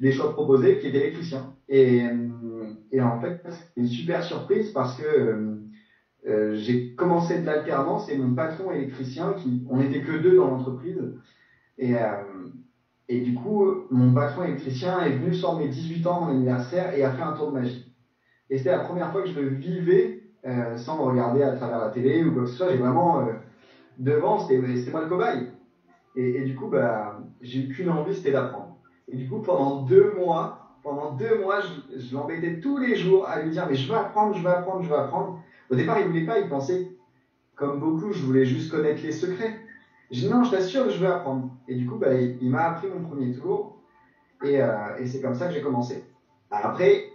des choix proposés, qui était électricien. Et en fait, c'est une super surprise parce que j'ai commencé de l'alternance et mon patron électricien, on n'était que 2 dans l'entreprise, et du coup, mon patron électricien est venu sur mes 18 ans, mon anniversaire, et a fait un tour de magie. Et c'était la première fois que je le vivais sans me regarder à travers la télé ou quoi que ce soit. J'ai vraiment devant, c'était moi le cobaye. Et du coup, j'ai eu qu'une envie, c'était d'apprendre. Et du coup, pendant 2 mois, je l'embêtais tous les jours à lui dire, mais je veux apprendre, je veux apprendre, je veux apprendre. Au départ, il voulait pas, il pensait, comme beaucoup, je voulais juste connaître les secrets. J'ai dit, non, je t'assure que je veux apprendre. Et du coup, il m'a appris mon premier tour. Et c'est comme ça que j'ai commencé. Après,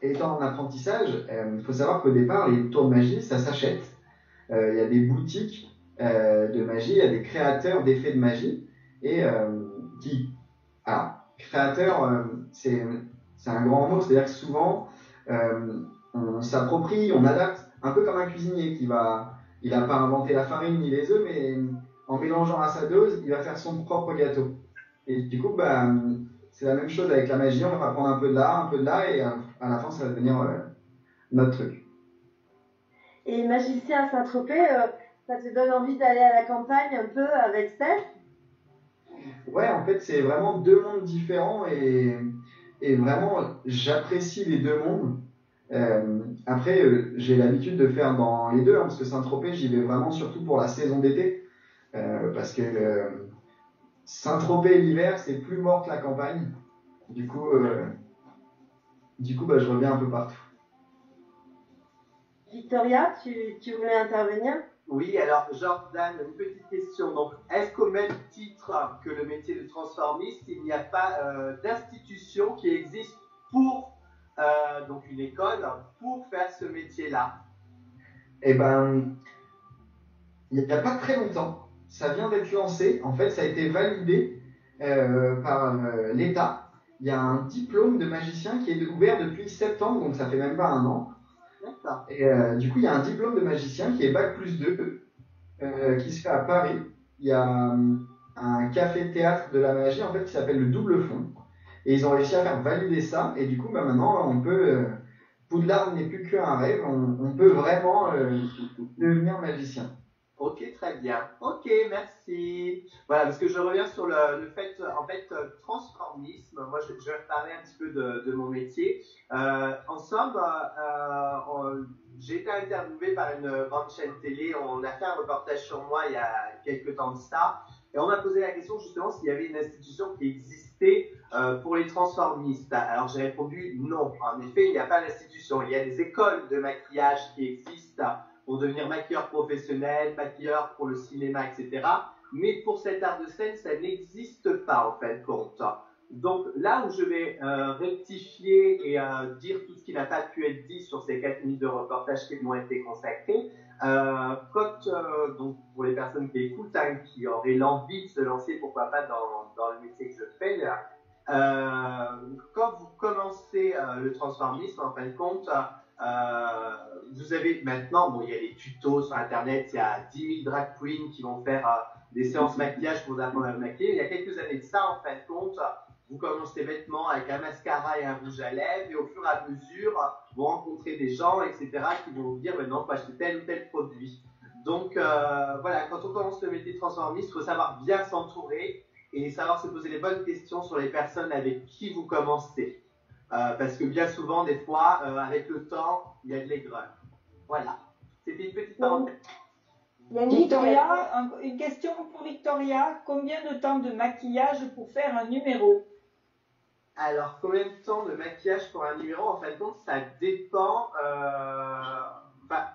étant en apprentissage, il faut savoir qu'au départ, les tours de magie, ça s'achète. Il y a des boutiques de magie, il y a des créateurs d'effets de magie. Et alors, créateur, c'est un grand mot, c'est-à-dire que souvent, on s'approprie, on adapte, un peu comme un cuisinier il n'a pas inventé la farine ni les œufs, mais en mélangeant à sa dose, il va faire son propre gâteau. Et du coup, c'est la même chose avec la magie, on va prendre un peu de là, et à la fin, ça va devenir notre truc. Et magicien à Saint-Tropez, ça te donne envie d'aller à la campagne un peu avec Steph? Ouais, en fait, c'est vraiment 2 mondes différents et vraiment, j'apprécie les 2 mondes. Après, j'ai l'habitude de faire dans les deux, hein, parce que Saint-Tropez, j'y vais vraiment surtout pour la saison d'été, parce que Saint-Tropez l'hiver, c'est plus mort que la campagne. Du coup, je reviens un peu partout. Victoria, tu voulais intervenir? Oui, alors Jordan, une petite question. Donc, est-ce qu'au même titre que le métier de transformiste, il n'y a pas d'institution qui existe pour donc une école pour faire ce métier-là? Eh ben, il n'y a pas très longtemps, ça vient d'être lancé. En fait, ça a été validé par l'État. Il y a un diplôme de magicien qui est ouvert depuis septembre, donc ça fait même pas 1 an. D'accord. Et du coup, il y a un diplôme de magicien qui est Bac+2, qui se fait à Paris. Il y a un café-théâtre de la magie, en fait, qui s'appelle le Double Fond. Et ils ont réussi à faire valider ça. Et du coup, maintenant, on peut... Poudlard n'est plus qu'un rêve. On peut vraiment devenir magicien. Ok, très bien. Ok, merci. Voilà, parce que je reviens sur le fait, en fait, transformisme. Moi, je vais parler un petit peu de mon métier. En somme, j'ai été interviewé par une grande chaîne télé. On a fait un reportage sur moi il y a quelques temps de ça. Et on m'a posé la question justement s'il y avait une institution qui existait pour les transformistes. Alors j'ai répondu non. En effet, il n'y a pas d'institution. Il y a des écoles de maquillage qui existent pour devenir maquilleur professionnel, maquilleur pour le cinéma, etc. Mais pour cet art de scène, ça n'existe pas en fin de compte. Donc là où je vais rectifier et dire tout ce qui n'a pas pu être dit sur ces 4 minutes de reportage qui m'ont été consacrées, donc pour les personnes qui écoutent, qui auraient l'envie de se lancer, pourquoi pas dans le métier que je fais, quand vous commencez le transformisme, en fin de compte, vous avez maintenant, bon, il y a des tutos sur Internet, il y a 10 000 drag queens qui vont faire des séances maquillage pour vous apprendre à vous maquiller. Il y a quelques années de ça, en fin de compte, vous commencez bêtement avec un mascara et un rouge à lèvres, et au fur et à mesure, vous rencontrez des gens, etc., qui vont vous dire, non, faut acheter tel ou tel produit. Donc, voilà, quand on commence le métier de transformiste, il faut savoir bien s'entourer et savoir se poser les bonnes questions sur les personnes avec qui vous commencez. Parce que bien souvent, des fois, avec le temps, il y a de l'aigreur. Voilà. C'était une petite parenthèse. Victoria, une question pour Victoria. Combien de temps de maquillage pour faire un numéro? Alors, combien de temps de maquillage pour un numéro? En fin de compte, ça dépend.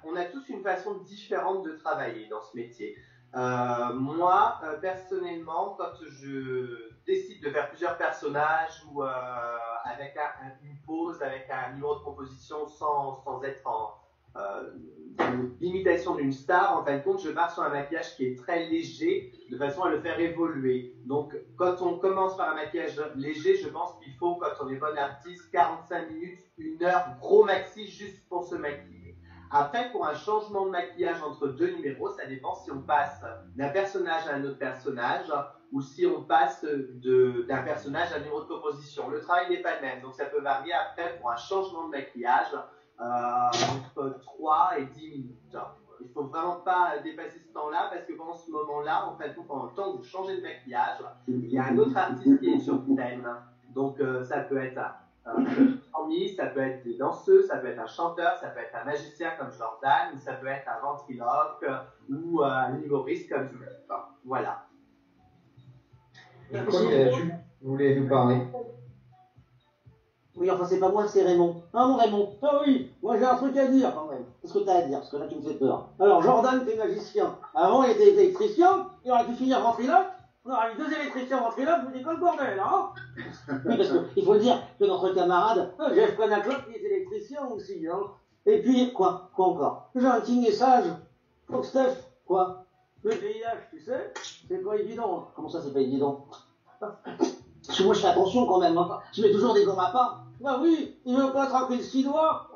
On a tous une façon différente de travailler dans ce métier. Moi, personnellement, quand je décide de faire plusieurs personnages ou avec une pause, avec un numéro de composition sans être en l'imitation d'une star, en fin de compte, je pars sur un maquillage qui est très léger, de façon à le faire évoluer. Donc, quand on commence par un maquillage léger, je pense qu'il faut, quand on est bon artiste, 45 minutes, 1 heure, gros maxi, juste pour se maquiller. Après, pour un changement de maquillage entre 2 numéros, ça dépend si on passe d'un personnage à un autre personnage ou si on passe d'un personnage à un numéro de composition. Le travail n'est pas le même, donc ça peut varier après pour un changement de maquillage entre 3 et 10 minutes. Il ne faut vraiment pas dépasser ce temps-là parce que pendant ce moment-là, en fait, pendant le temps que vous changez de maquillage, il y a un autre artiste qui est sur scène. Donc ça peut être un transformiste, ça peut être des danseuses, ça peut être un chanteur, ça peut être un magicien comme Jordan, ou ça peut être un ventriloque ou un humoriste comme Philippe. Voilà. Je crois que tu voulais nous parler. Oui, enfin, c'est pas moi, c'est Raymond. Ah, mon Raymond. Ah oui, moi j'ai un truc à dire quand même. Qu'est-ce que t'as à dire? Parce que là, tu me fais peur. Alors, Jordan, t'es magicien. Avant, il était électricien. Il aurait pu finir ventriloque. On aurait eu 2 électriciens ventriloque. Vous dites quoi le bordel, hein? Oui, parce qu'il faut le dire que notre camarade, Jeff Conacloc, il est électricien aussi, hein. Et puis, quoi encore? J'ai un petit message. Faut que Steph, quoi? Le VIH, tu sais, c'est pas évident. Comment ça, c'est pas évident? Parce que moi, je fais attention quand même. Hein. Je mets toujours des gommes à pain. Bah oui, il veut pas attraper le sidois.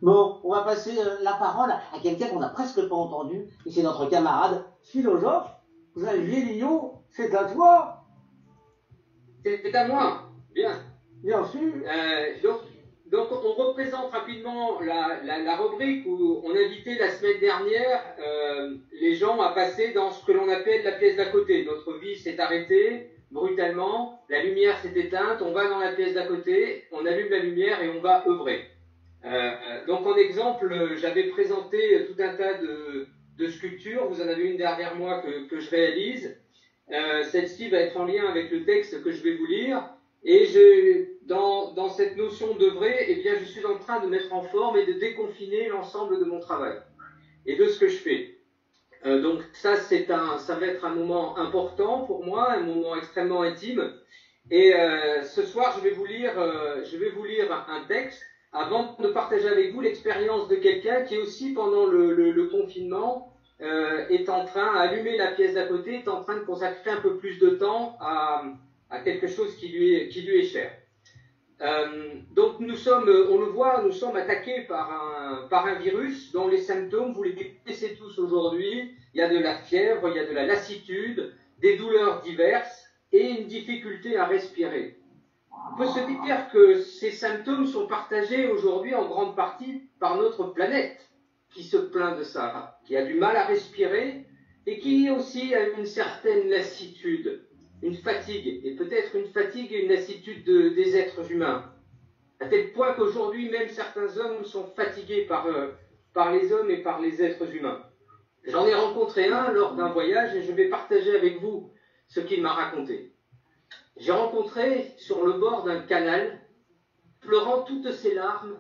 Bon, on va passer la parole à quelqu'un qu'on n'a presque pas entendu. Et c'est notre camarade philosophe, Xavier Lillot. C'est à toi. C'est à moi. Bien. Bien sûr. Donc, on représente rapidement la rubrique où on invitait la semaine dernière les gens à passer dans ce que l'on appelle la pièce d'à côté. Notre vie s'est arrêtée brutalement, la lumière s'est éteinte, on va dans la pièce d'à côté, on allume la lumière et on va œuvrer. Donc en exemple, j'avais présenté tout un tas de sculptures, vous en avez une derrière moi que je réalise. Celle-ci va être en lien avec le texte que je vais vous lire. Et dans cette notion d'œuvrer, eh bien, je suis en train de mettre en forme et de déconfiner l'ensemble de mon travail et de ce que je fais. Donc ça va être un moment important pour moi, un moment extrêmement intime. Et ce soir, je vais vous lire un texte avant de partager avec vous l'expérience de quelqu'un qui aussi pendant le confinement est en train d'allumer la pièce d'à côté, est en train de consacrer un peu plus de temps à quelque chose qui lui est cher. Donc on le voit, nous sommes attaqués par un virus dont les symptômes, vous les connaissez tous aujourd'hui. Il y a de la fièvre, il y a de la lassitude, des douleurs diverses et une difficulté à respirer. On peut se dire que ces symptômes sont partagés aujourd'hui en grande partie par notre planète. qui se plaint de ça, qui a du mal à respirer et qui aussi a une certaine lassitude, une fatigue, et peut-être une fatigue et une lassitude des êtres humains. À tel point qu'aujourd'hui, même certains hommes sont fatigués par les hommes et par les êtres humains. J'en ai rencontré un lors d'un voyage et je vais partager avec vous ce qu'il m'a raconté. J'ai rencontré sur le bord d'un canal, pleurant toutes ses larmes,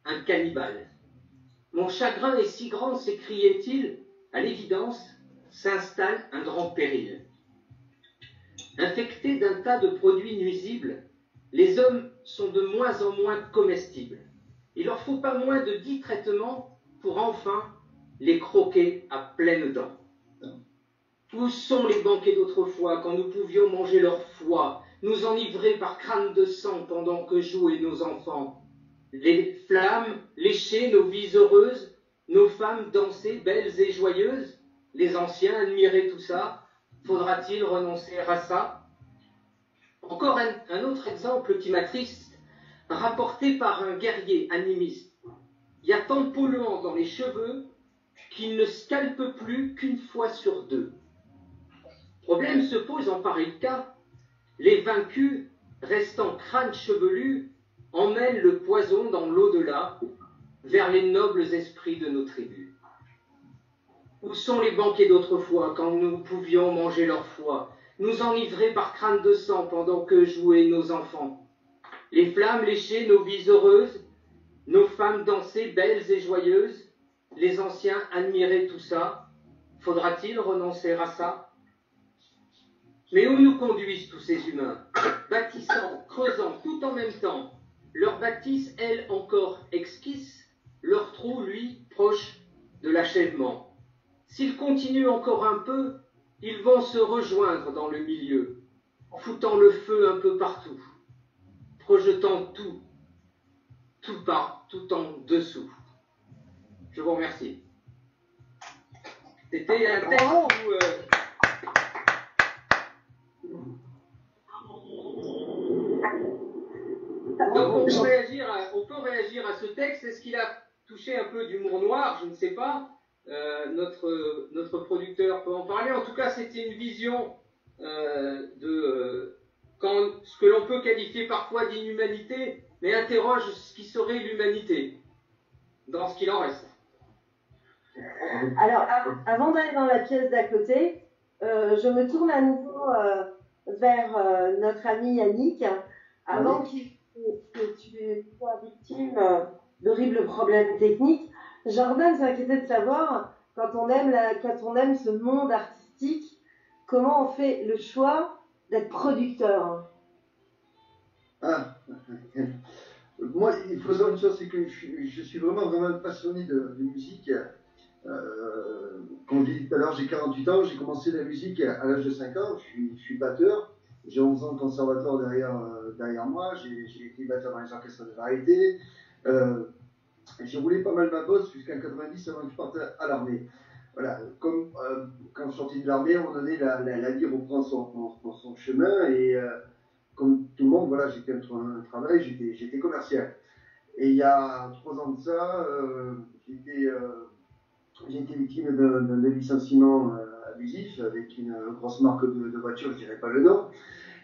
un cannibale. Mon chagrin est si grand, s'écriait-il, à l'évidence, s'installe un grand péril. Infectés d'un tas de produits nuisibles, les hommes sont de moins en moins comestibles. Il leur faut pas moins de 10 traitements pour enfin les croquer à pleines dents. Où sont les banquets d'autrefois, quand nous pouvions manger leur foie, nous enivrer par crâne de sang pendant que jouaient nos enfants? Les flammes léchaient nos vies heureuses, nos femmes dansaient belles et joyeuses, les anciens admiraient tout ça, faudra-t-il renoncer à ça? Encore un autre exemple qui m'attriste, rapporté par un guerrier animiste. Il y a tant de polluants dans les cheveux qu'il ne scalpe plus qu'une fois sur 2. Problème se pose en pareil cas. Les vaincus, restant crâne chevelu, emmènent le poison dans l'au-delà, vers les nobles esprits de nos tribus. Où sont les banquets d'autrefois, quand nous pouvions manger leur foie, nous enivrer par crâne de sang pendant que jouaient nos enfants? Les flammes léchaient nos vies heureuses, nos femmes dansaient belles et joyeuses, les anciens admiraient tout ça. Faudra-t-il renoncer à ça? Mais où nous conduisent tous ces humains, bâtissant, creusant, tout en même temps? Leur bâtisse, elle, encore exquise, leur trou, lui, proche de l'achèvement. S'ils continuent encore un peu, ils vont se rejoindre dans le milieu, foutant le feu un peu partout, projetant tout en dessous. Je vous remercie. C'était un texte où... Donc on peut réagir à ce texte. Est-ce qu'il a touché un peu d'humour noir? Je ne sais pas. Notre producteur peut en parler. En tout cas, c'était une vision ce que l'on peut qualifier parfois d'inhumanité, mais interroge ce qui serait l'humanité, dans ce qu'il en reste. Alors, avant d'aller dans la pièce d'à côté, je me tourne à nouveau vers notre ami Yannick, avant que tu sois victime d'horribles problèmes techniques. Jordan s'inquiétait de savoir, quand on aime ce monde artistique, comment on fait le choix d'être producteur. Moi, il faut savoir une chose, c'est que je suis vraiment passionné de musique. Comme je l'ai dit tout à l'heure, j'ai 48 ans, j'ai commencé la musique à l'âge de 5 ans, je suis batteur, j'ai 11 ans de conservatoire derrière moi, j'ai été batteur dans les orchestres de variété, j'ai roulé pas mal ma bosse jusqu'en 90 avant que je parte à l'armée. Voilà, comme quand je sortais de l'armée, à un moment donné, la vie reprend son chemin et comme tout le monde, voilà, j'étais un travail, j'étais commercial. Et il y a 3 ans de ça, j'ai été victime d'un licenciement abusif avec une grosse marque de voiture, je dirais pas le nom.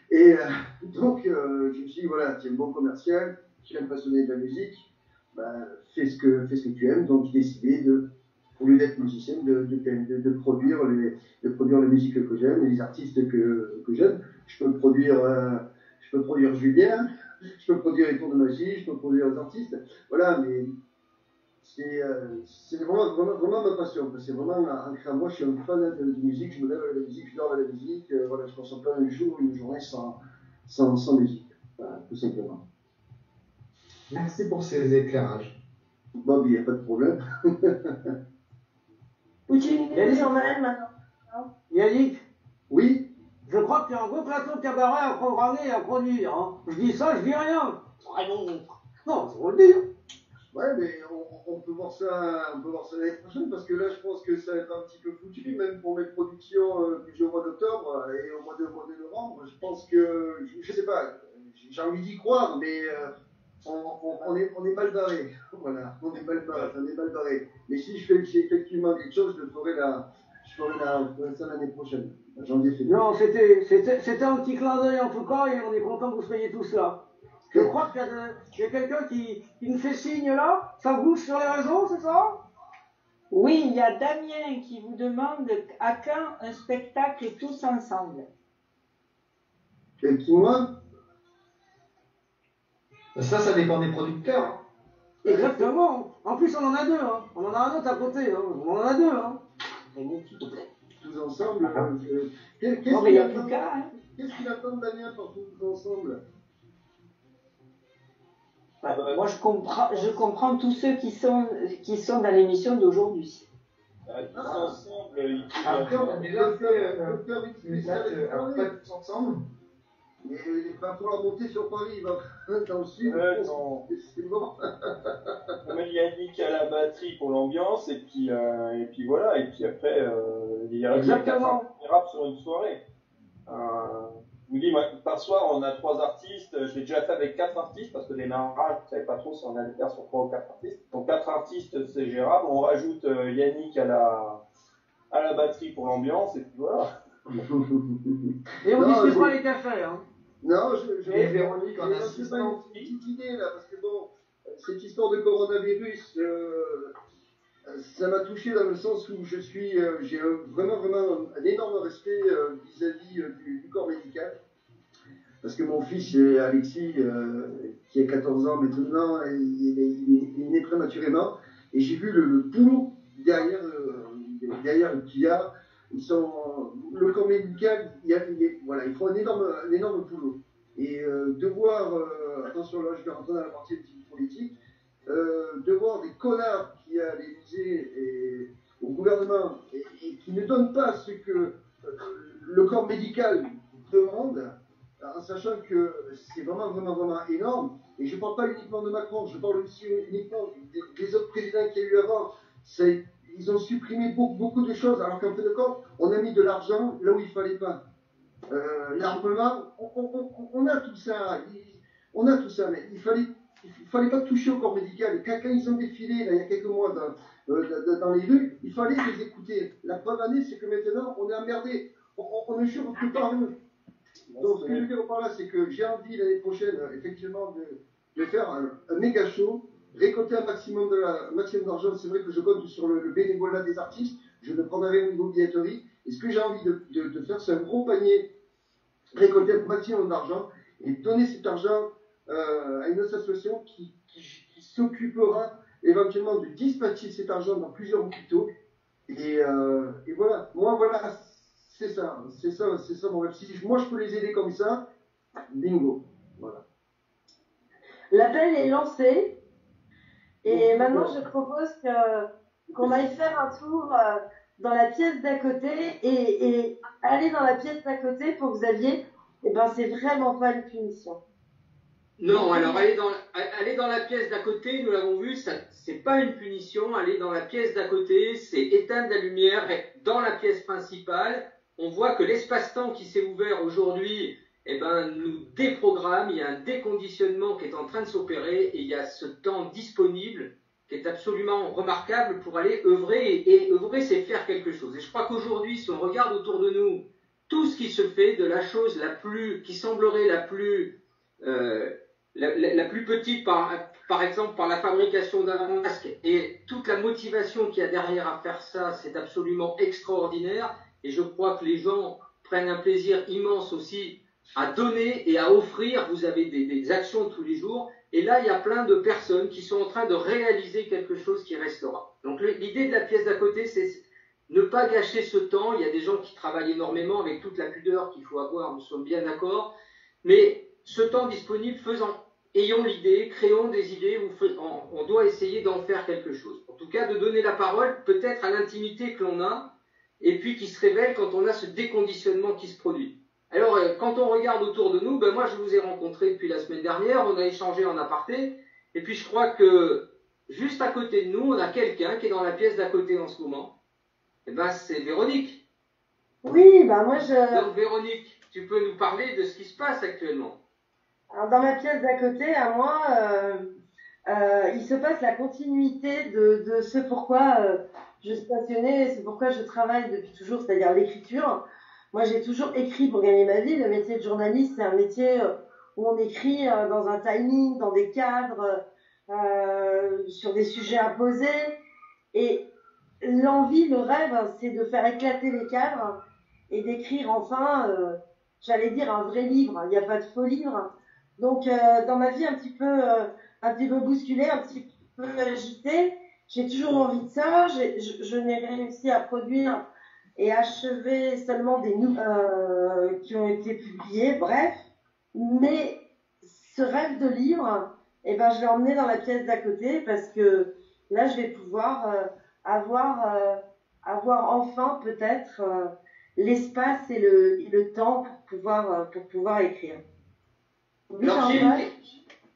Et donc, je me suis dit, voilà, tu es un bon commercial, tu es un passionné de la musique, fais ce que tu aimes. Donc, j'ai décidé au lieu d'être musicien, de produire la musique que j'aime, les artistes que j'aime. Je peux produire Julien, je peux produire les tours de magie, je peux produire les artistes. Voilà, mais c'est vraiment ma passion. C'est vraiment ancré à moi. Je suis un fan de musique. Je me lève avec la musique, je dors avec la musique. Voilà, je ne pense pas un jour, une journée sans musique. Voilà, tout simplement. Merci pour ces éclairages. Bon, il n'y a pas de problème. Où tu nous emmènes maintenant? Yannick, Oui. je crois que tu as un gros plateau de cabaret à programmer et à produire. Hein. Je dis ça, je dis rien. Ah non, c'est pour le dire. Ouais, mais on peut voir ça l'année prochaine parce que là, je pense que ça va être un petit peu foutu, même pour mes productions que j'ai au mois d'octobre et au mois de novembre. Je pense que, je sais pas, j'ai envie d'y croire, mais on est mal barré. Voilà, on est mal barré. Mais si je fais effectivement quelque chose, je ferai ça l'année prochaine, janvier, février. Non, c'était un petit clin d'œil en tout cas, et on est content que vous soyez tous là. Je crois qu'il y a quelqu'un qui nous fait signe là. Ça bouge sur les réseaux, c'est ça? Oui, il y a Damien qui vous demande à quand un spectacle tous ensemble. Et qui, moi? Ça dépend des producteurs. Hein. Exactement. En plus, on en a deux. Hein. On en a un autre à côté. Hein. On en a deux. Hein. Tous ensemble. Qu'est-ce qu'il attend Damien pour tous ensemble? Moi, je comprends tous ceux qui sont dans l'émission d'aujourd'hui. Tous ensemble, Après, on a déjà fait une date, alors pas tous ensemble. Mais il va falloir monter sur Paris, il va dans le sud. C'est bon. On met Yannick à la batterie pour l'ambiance, et puis voilà, et puis après, il y a rap sur une soirée. Je vous dis, moi, par soir, on a 3 artistes. Je l'ai déjà fait avec 4 artistes, parce que les marins, je ne savais pas trop si on allait faire sur 3 ou 4 artistes. Donc 4 artistes, c'est gérable. On rajoute Yannick à la batterie pour l'ambiance, et puis voilà. Et on distribuera les cafés, hein. Non, et Véronique en assistante. Une petite idée là, parce que bon, cette histoire de coronavirus, ça m'a touché dans le sens où j'ai vraiment un énorme respect vis-à-vis du corps médical. Parce que mon fils, Alexis, qui a 14 ans maintenant, il est né prématurément, et j'ai vu le boulot derrière qu'il y a. Le corps médical, ils font un énorme boulot. Et de voir, attention là, je vais rentrer dans la partie politique, de voir des connards qui à l'Élysée et au gouvernement et qui ne donnent pas ce que le corps médical demande, en sachant que c'est vraiment énorme. Et je ne parle pas uniquement de Macron, je parle aussi uniquement des autres présidents qu'il y a eu avant. Ils ont supprimé beaucoup de choses, alors qu'en fin de compte, on a mis de l'argent là où il ne fallait pas. L'armement, on a tout ça. Mais il fallait pas toucher au corps médical. Quand ils ont défilé, là, il y a quelques mois, dans les rues, il fallait les écouter. La preuve année, c'est que maintenant, on est emmerdé. On ne jure que par eux. Donc, ce que je veux dire par là, c'est que j'ai envie l'année prochaine, effectivement, de faire un méga show, récolter un maximum d'argent. C'est vrai que je compte sur le bénévolat des artistes. Je ne prendrai rien au niveau billetterie. Et ce que j'ai envie de faire, c'est un gros panier, récolter un maximum d'argent et donner cet argent à une association qui s'occupera éventuellement de dispatcher cet argent dans plusieurs hôpitaux. Et voilà. Moi, voilà, c'est ça mon rêve. Si moi, je peux les aider comme ça, bingo. Voilà. L'appel est lancé. Et maintenant, je propose qu'on aille faire un tour dans la pièce d'à côté et aller dans la pièce d'à côté pour Xavier, c'est vraiment pas une punition. Non, alors aller dans la pièce d'à côté, nous l'avons vu, c'est pas une punition. Aller dans la pièce d'à côté, c'est éteindre la lumière dans la pièce principale. On voit que l'espace-temps qui s'est ouvert aujourd'hui, nous déprogramme. Il y a un déconditionnement qui est en train de s'opérer et il y a ce temps disponible qui est absolument remarquable pour aller œuvrer. Et œuvrer, c'est faire quelque chose. Et je crois qu'aujourd'hui, si on regarde autour de nous, tout ce qui se fait, de la chose qui semblerait la plus petite, par exemple, par la fabrication d'un masque, et toute la motivation qu'il y a derrière à faire ça, c'est absolument extraordinaire. Et je crois que les gens prennent un plaisir immense aussi à donner et à offrir. Vous avez des actions tous les jours. Et là, il y a plein de personnes qui sont en train de réaliser quelque chose qui restera. Donc l'idée de la pièce d'à côté, c'est ne pas gâcher ce temps. Il y a des gens qui travaillent énormément avec toute la pudeur qu'il faut avoir, nous sommes bien d'accord. Mais ce temps disponible, ayons l'idée, créons des idées, on doit essayer d'en faire quelque chose. En tout cas, de donner la parole peut-être à l'intimité que l'on a, et puis qui se révèle quand on a ce déconditionnement qui se produit. Alors, quand on regarde autour de nous, moi je vous ai rencontré depuis la semaine dernière, on a échangé en aparté, et puis je crois que juste à côté de nous, on a quelqu'un qui est dans la pièce d'à côté en ce moment. C'est Véronique. Oui, moi je... Donc Véronique, tu peux nous parler de ce qui se passe actuellement? Alors, dans ma pièce d'à côté, à moi, il se passe la continuité de ce pourquoi je suis passionnée, ce pourquoi je travaille depuis toujours, c'est-à-dire l'écriture. Moi, j'ai toujours écrit pour gagner ma vie. Le métier de journaliste, c'est un métier où on écrit dans un timing, dans des cadres, sur des sujets imposés. Et l'envie, le rêve, c'est de faire éclater les cadres et d'écrire enfin, j'allais dire, un vrai livre. Il n'y a pas de faux livres. Donc, dans ma vie un petit peu bousculée, un petit peu agitée, j'ai toujours envie de ça. Je n'ai réussi à produire et achever seulement des qui ont été publiés, bref. Mais ce rêve de livre, eh ben, je l'ai emmené dans la pièce d'à côté parce que là, je vais pouvoir avoir enfin peut-être l'espace et le temps pour pouvoir écrire. Oui, Alors,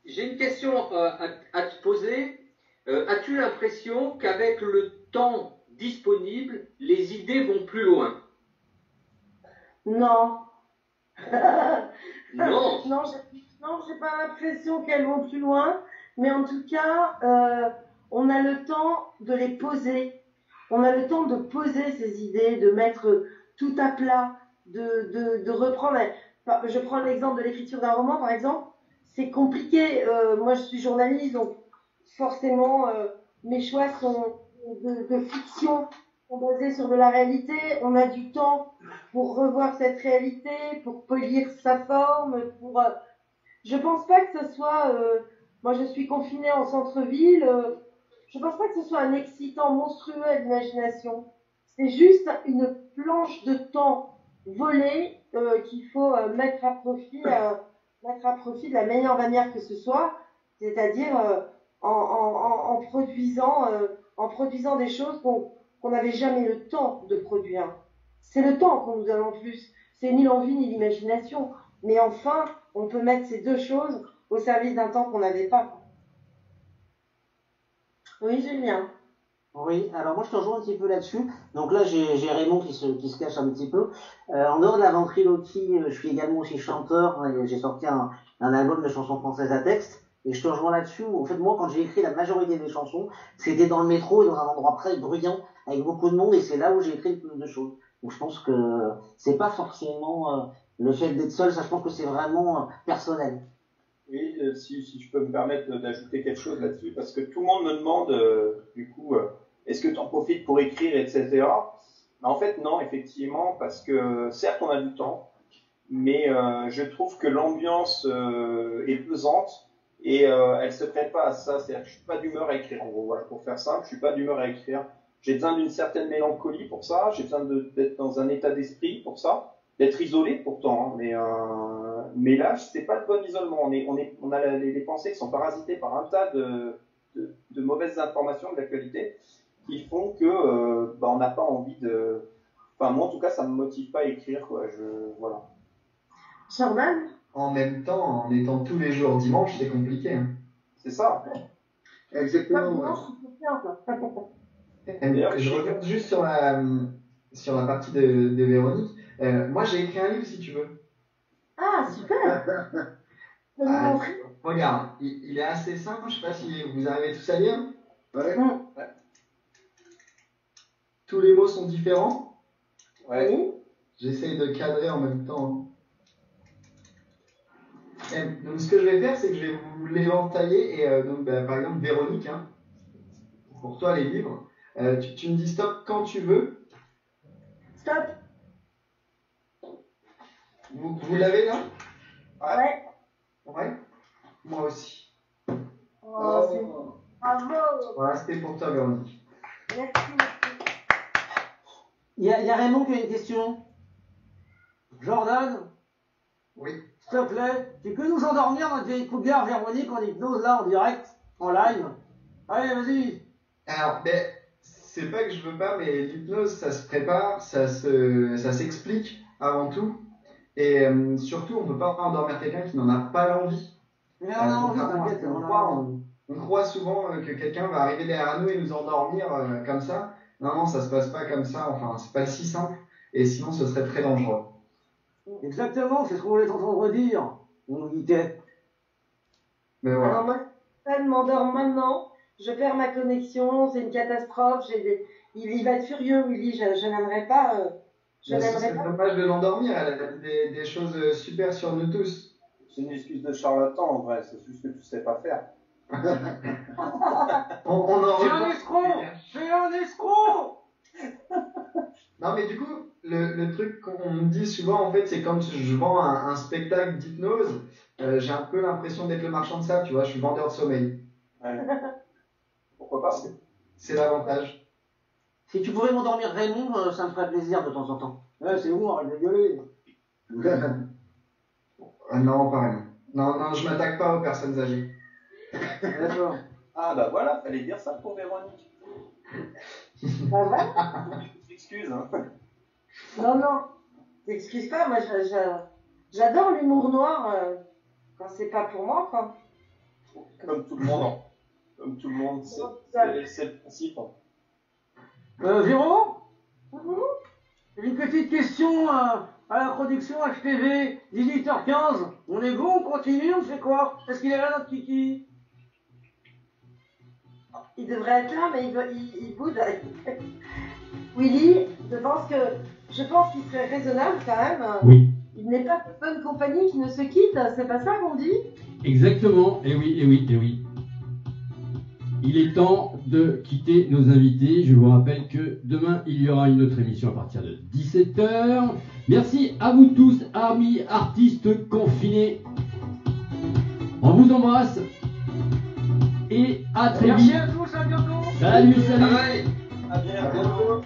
j'ai une question à te poser. As-tu l'impression qu'avec le temps disponible, les idées vont plus loin? Non. Non. Non, j'ai pas l'impression qu'elles vont plus loin, mais en tout cas, on a le temps de les poser. On a le temps de poser ces idées, de mettre tout à plat, de reprendre. Je prends l'exemple de l'écriture d'un roman, par exemple. C'est compliqué. Moi, je suis journaliste, donc forcément, mes choix sont de fiction, sont basés sur de la réalité. On a du temps pour revoir cette réalité, pour polir sa forme, pour. Je pense pas que ce soit. Moi, je suis confinée en centre-ville. Je pense pas que ce soit un excitant monstrueux à l'imagination. C'est juste une planche de temps volée qu'il faut mettre à profit de la meilleure manière que ce soit, c'est-à-dire en produisant des choses qu'on n'avait jamais le temps de produire. C'est le temps qu'on nous donne en plus. C'est ni l'envie ni l'imagination. Mais enfin, on peut mettre ces deux choses au service d'un temps qu'on n'avait pas. Oui, Julien. Oui, alors moi je te rejoins un petit peu là-dessus. Donc là j'ai Raymond qui se cache un petit peu. En dehors de la ventriloquie, je suis également aussi chanteur. Et j'ai sorti un album de chansons françaises à texte. Et je te rejoins là-dessus. En fait, moi quand j'ai écrit la majorité des chansons, c'était dans le métro et dans un endroit très bruyant avec beaucoup de monde. Et c'est là où j'ai écrit le plus de choses. Donc je pense que c'est pas forcément le fait d'être seul. Ça, je pense que c'est vraiment personnel. Oui, si je peux me permettre d'ajouter quelque chose là-dessus, parce que tout le monde me demande, du coup, est-ce que tu en profites pour écrire, etc. Mais en fait, non, effectivement, parce que certes, on a du temps, mais je trouve que l'ambiance est pesante et elle se prête pas à ça. C'est-à-dire que je suis pas d'humeur à écrire, en gros, voilà, pour faire simple, je suis pas d'humeur à écrire. J'ai besoin d'une certaine mélancolie pour ça, j'ai besoin d'être dans un état d'esprit pour ça, d'être isolé pourtant, hein, mais là, c'est pas le bon isolement. On a les pensées qui sont parasitées par un tas de mauvaises informations de l'actualité qui font que on n'a pas envie de. Enfin, moi en tout cas, ça me motive pas à écrire, quoi. Voilà. Jordan. En même temps, en étant tous les jours dimanche, c'est compliqué. Hein. C'est ça. Exactement. Je regarde juste sur la partie de Véronique. Moi, j'ai écrit un livre si tu veux. Ah, super. Regarde, il est assez simple. Je sais pas si vous arrivez tous à lire. Ouais. Ouais. Tous les mots sont différents. Ouais. J'essaye de cadrer en même temps. Donc, ce que je vais faire, c'est que je vais vous les entailler. Et donc, par exemple, Véronique, hein, pour toi, les livres, tu me dis stop quand tu veux. Stop. Vous l'avez là? Ouais. Ouais. Moi aussi. Oh. Bravo. Voilà, c'était pour toi, Véronique. Merci. Il y a Raymond qui a une question. Jordan? Oui. S'il te plaît, tu peux nous endormir notre vieille cougar Véronique en hypnose là, en direct, en live? Allez, vas-y. Alors, c'est pas que je veux pas, mais l'hypnose, ça se prépare, ça s'explique avant tout. Et surtout, on peut pas endormir quelqu'un qui n'en a pas l'envie. Mais on a envie, t'inquiète, on croit souvent que quelqu'un va arriver derrière nous et nous endormir comme ça. Non, ça se passe pas comme ça. Enfin, c'est pas si simple. Et sinon, ce serait très dangereux. Exactement, c'est ce qu'on voulait t'entendre dire. On nous dit Mais voilà. Alors moi, je m'endors maintenant, je perds ma connexion, c'est une catastrophe, il va être furieux, Willy, je n'aimerais pas... C'est dommage de l'endormir, elle a dit des choses super sur nous tous. C'est une excuse de charlatan en vrai, c'est juste que tu sais pas faire. On en C'est un reparle. escroc! C'est un escroc! Non, mais du coup, le truc qu'on me dit souvent, en fait, c'est quand je vends un spectacle d'hypnose, j'ai un peu l'impression d'être le marchand de sable, tu vois, je suis vendeur de sommeil. Ouais. Pourquoi pas? C'est l'avantage. Si tu pouvais m'endormir Raymond, ça me ferait plaisir de temps en temps. Ouais, c'est bon, arrête de gueuler. Non, pareil. Non, je m'attaque pas aux personnes âgées. D'accord. Ah bah voilà, fallait dire ça pour Véronique. Bah voilà. Excuse, hein. Non, t'excuses pas, moi j'adore l'humour noir quand c'est pas pour moi, quoi. Comme tout le monde, hein. Comme tout le monde, c'est le principe. Véro, une petite question à la production HTV, 18h15. On est bon, on continue, on fait quoi? Est-ce qu'il est là notre kiki? Il devrait être là, mais il boude. Willy, je pense qu'il serait raisonnable quand même. Oui. Il n'est pas de bonne compagnie qui ne se quitte, c'est pas ça qu'on dit? Exactement, et oui. Il est temps de quitter nos invités. Je vous rappelle que demain, il y aura une autre émission à partir de 17h. Merci à vous tous, amis artistes confinés. On vous embrasse et à très vite. Merci à tous, à bientôt. Salut. À bientôt.